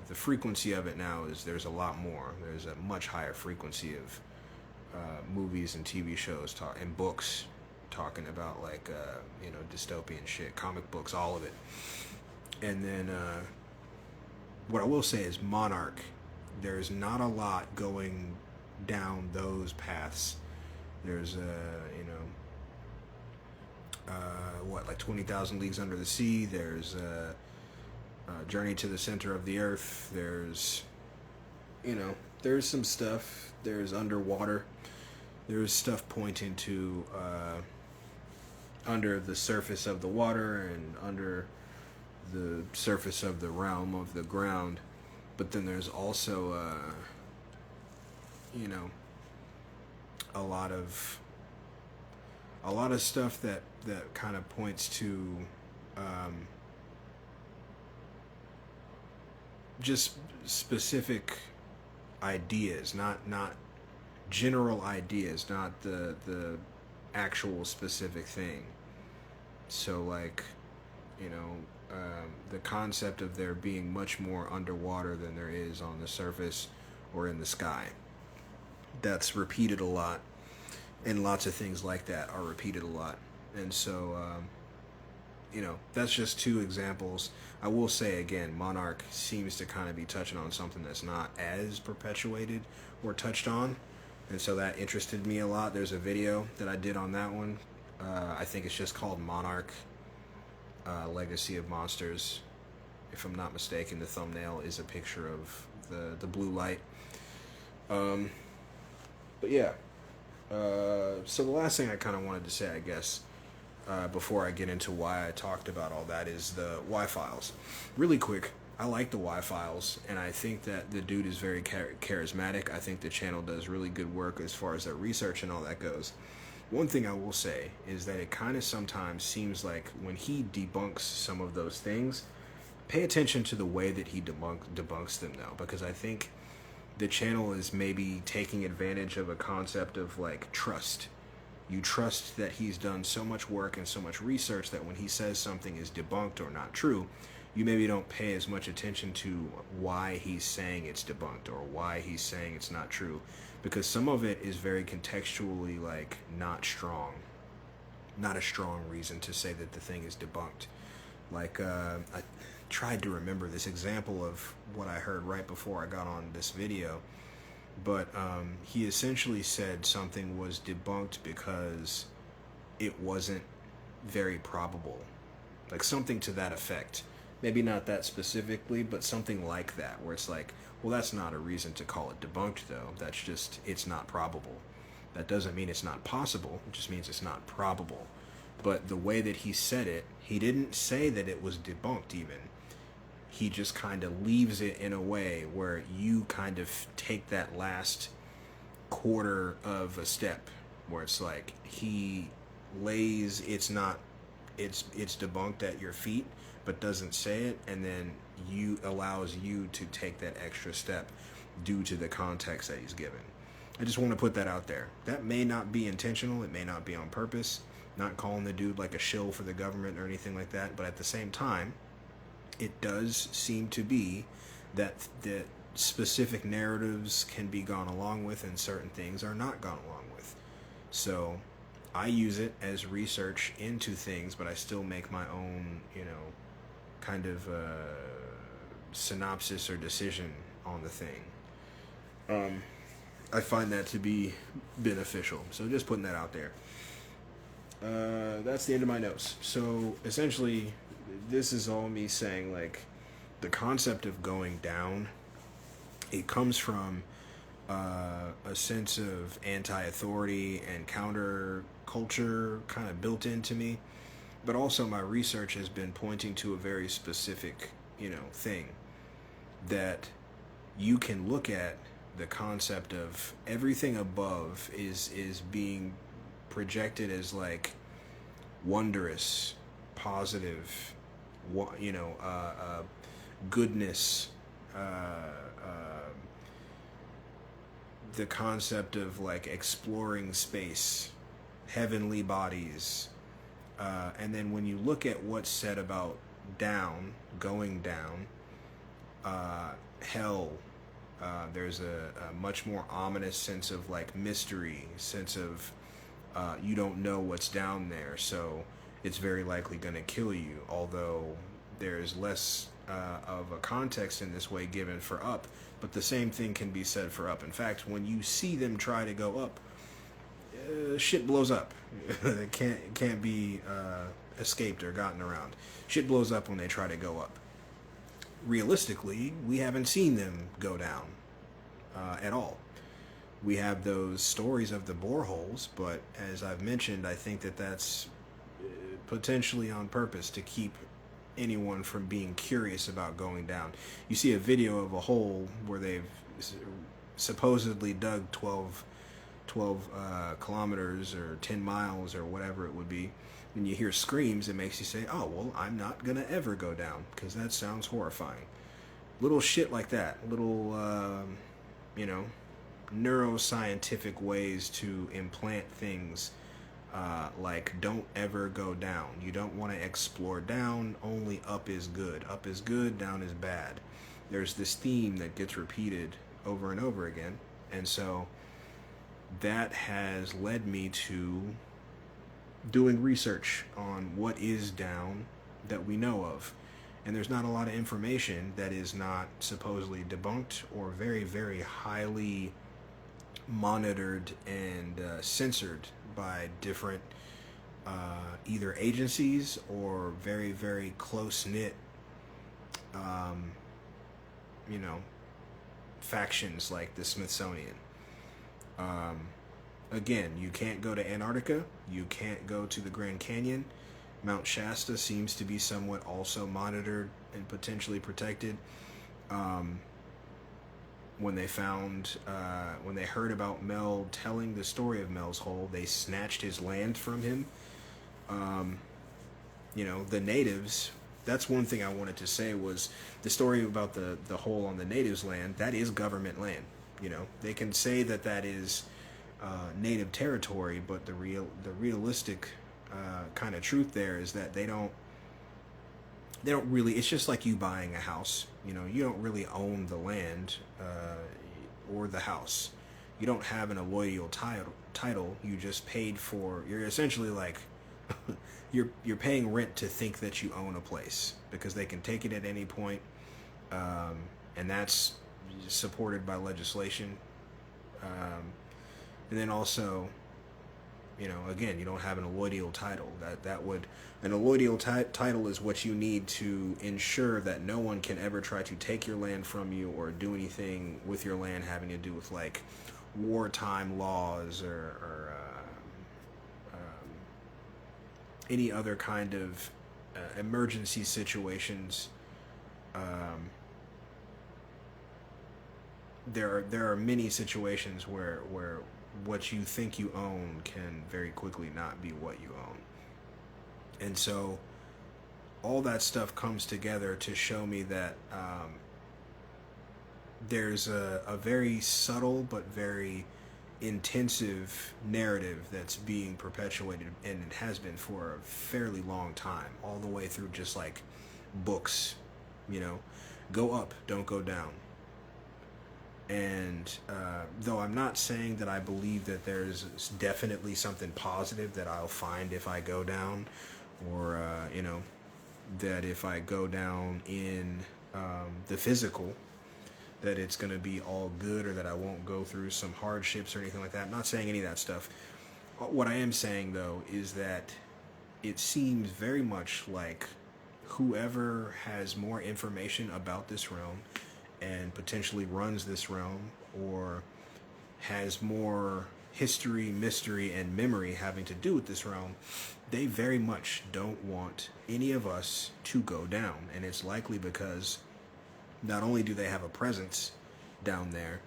the frequency of it now is there's a lot more. There's a much higher frequency of movies and TV shows and books talking about like dystopian shit, comic books, all of it. And then what I will say is Monarch. There's not a lot going down those paths. There's like 20,000 Leagues Under the Sea. There's Journey to the Center of the Earth. There's there's some stuff. There's Underwater. There's stuff pointing to under the surface of the water and under the surface of the realm of the ground. But then there's also a lot of stuff that kind of points to just specific ideas, not general ideas, not the actual specific thing. So like, the concept of there being much more underwater than there is on the surface or in the sky. That's repeated a lot, and lots of things like that are repeated a lot. And so, that's just two examples. I will say again, Monarch seems to kind of be touching on something that's not as perpetuated or touched on. And so that interested me a lot. There's a video that I did on that one. I think it's just called Monarch, Legacy of Monsters. If I'm not mistaken, the thumbnail is a picture of the blue light. But yeah. So the last thing I kind of wanted to say, I guess, before I get into why I talked about all that, is the Y files. Really quick, I like the Y files, and I think that the dude is very charismatic. I think the channel does really good work as far as their research and all that goes. One thing I will say is that it kind of sometimes seems like when he debunks some of those things, pay attention to the way that he debunks them, though, because I think the channel is maybe taking advantage of a concept of like trust. You trust that he's done so much work and so much research that when he says something is debunked or not true, you maybe don't pay as much attention to why he's saying it's debunked or why he's saying it's not true, because some of it is very contextually like not a strong reason to say that the thing is debunked. Like I tried to remember this example of what I heard right before I got on this video, but he essentially said something was debunked because it wasn't very probable, like something to that effect. Maybe not that specifically, but something like that, where it's like, well, that's not a reason to call it debunked, though. That's just, it's not probable. That doesn't mean it's not possible. It just means it's not probable. But the way that he said it, he didn't say that it was debunked even. He just kind of leaves it in a way where you kind of take that last quarter of a step, where it's like he lays it's debunked at your feet, but doesn't say it, and then allows you to take that extra step due to the context that he's given. I just want to put that out there. That may not be intentional. It may not be on purpose. Not calling the dude like a shill for the government or anything like that. But at the same time, it does seem to be that the specific narratives can be gone along with and certain things are not gone along with. So I use it as research into things, but I still make my own, kind of synopsis or decision on the thing. I find that to be beneficial. So just putting that out there. That's the end of my notes. So essentially, this is all me saying, like, the concept of going down, it comes from a sense of anti-authority and counter-culture kind of built into me. But also my research has been pointing to a very specific, thing, that you can look at the concept of everything above is being projected as like wondrous, positive, goodness, the concept of like exploring space, heavenly bodies, and then when you look at what's said about going down, hell, there's a much more ominous sense of like mystery, sense of you don't know what's down there, so it's very likely going to kill you. Although there's less of a context in this way given for up, but the same thing can be said for up. In fact, when you see them try to go up, shit blows up. It can't be escaped or gotten around. Shit blows up when they try to go up. Realistically, we haven't seen them go down at all. We have those stories of the boreholes, but as I've mentioned, I think that that's potentially on purpose to keep anyone from being curious about going down. You see a video of a hole where they've supposedly dug 12 kilometers or 10 miles or whatever it would be. When you hear screams, it makes you say, oh, well, I'm not going to ever go down, because that sounds horrifying. Little shit like that. Little, neuroscientific ways to implant things like don't ever go down. You don't want to explore down, only up is good. Up is good, down is bad. There's this theme that gets repeated over and over again, and so that has led me to doing research on what is down that we know of. And there's not a lot of information that is not supposedly debunked or very, very highly monitored and censored by different either agencies or very, very close-knit factions like the Smithsonian. Again, you can't go to Antarctica, you can't go to the Grand Canyon. Mount Shasta seems to be somewhat also monitored and potentially protected. When they heard about Mel telling the story of Mel's hole, they snatched his land from him. The natives, that's one thing I wanted to say was the story about the hole on the natives' land, that is government land. They can say that is native territory, but the realistic kind of truth there is that they don't really, it's just like you buying a house. You don't really own the land or the house. You don't have an allodial title. You just paid for, you're essentially like you're paying rent to think that you own a place, because they can take it at any point, and that's supported by legislation. And then also, again, you don't have an allodial title. An allodial title is what you need to ensure that no one can ever try to take your land from you or do anything with your land having to do with like wartime laws or any other kind of emergency situations. There are many situations where what you think you own can very quickly not be what you own. And so all that stuff comes together to show me that there's a very subtle but very intensive narrative that's being perpetuated, and it has been for a fairly long time, all the way through just like books, go up, don't go down. And though I'm not saying that I believe that there's definitely something positive that I'll find if I go down, or that if I go down in the physical, that it's going to be all good, or that I won't go through some hardships or anything like that. I'm not saying any of that stuff. What I am saying, though, is that it seems very much like whoever has more information about this realm and potentially runs this realm, or has more history, mystery, and memory having to do with this realm, they very much don't want any of us to go down. And it's likely because not only do they have a presence down there,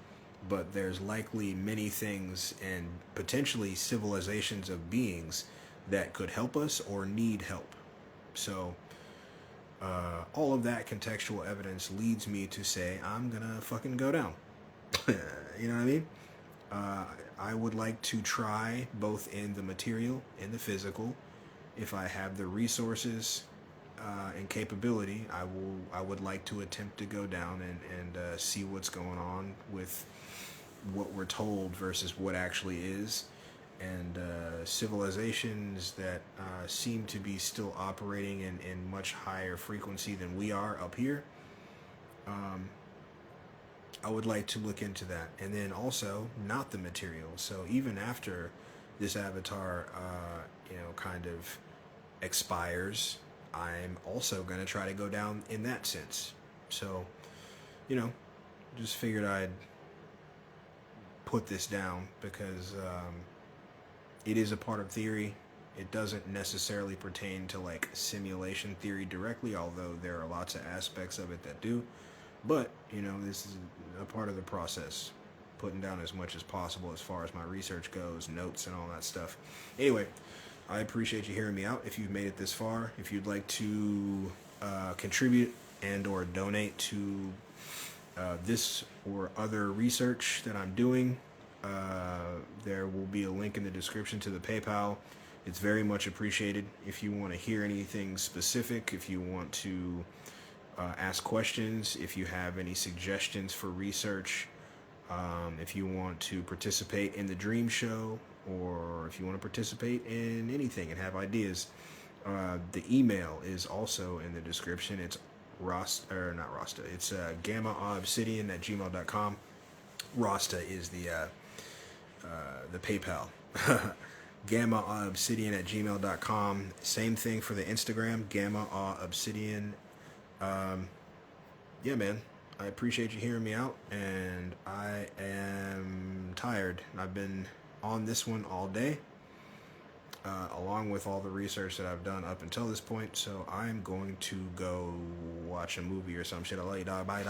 but there's likely many things and potentially civilizations of beings that could help us or need help. So all of that contextual evidence leads me to say I'm gonna fucking go down. You know what I mean? I would like to try both in the material and the physical. If I have the resources and capability, I would like to attempt to go down and see what's going on with what we're told versus what actually is, and civilizations that seem to be still operating in much higher frequency than we are up here. I would like to look into that, and then also not the material. So even after this avatar, kind of expires, I'm also going to try to go down in that sense. So, just figured I'd put this down because it is a part of theory. It doesn't necessarily pertain to like simulation theory directly, although there are lots of aspects of it that do. But, this is a part of the process, putting down as much as possible as far as my research goes, notes and all that stuff. Anyway, I appreciate you hearing me out. If you've made it this far, if you'd like to contribute and or donate to this or other research that I'm doing, there will be a link in the description to the PayPal. It's very much appreciated. If you want to hear anything specific, if you want to ask questions, if you have any suggestions for research, if you want to participate in the dream show, or if you want to participate in anything and have ideas, the email is also in the description. It's it's gammaauobsidian@gmail.com. Rasta is the PayPal. gammaauobsidian@gmail.com. Same thing for the Instagram, gammaauobsidian. Yeah, man, I appreciate you hearing me out, and I am tired. I've been on this one all day, along with all the research that I've done up until this point, so I'm going to go watch a movie or some shit. I'll let you die. Bye,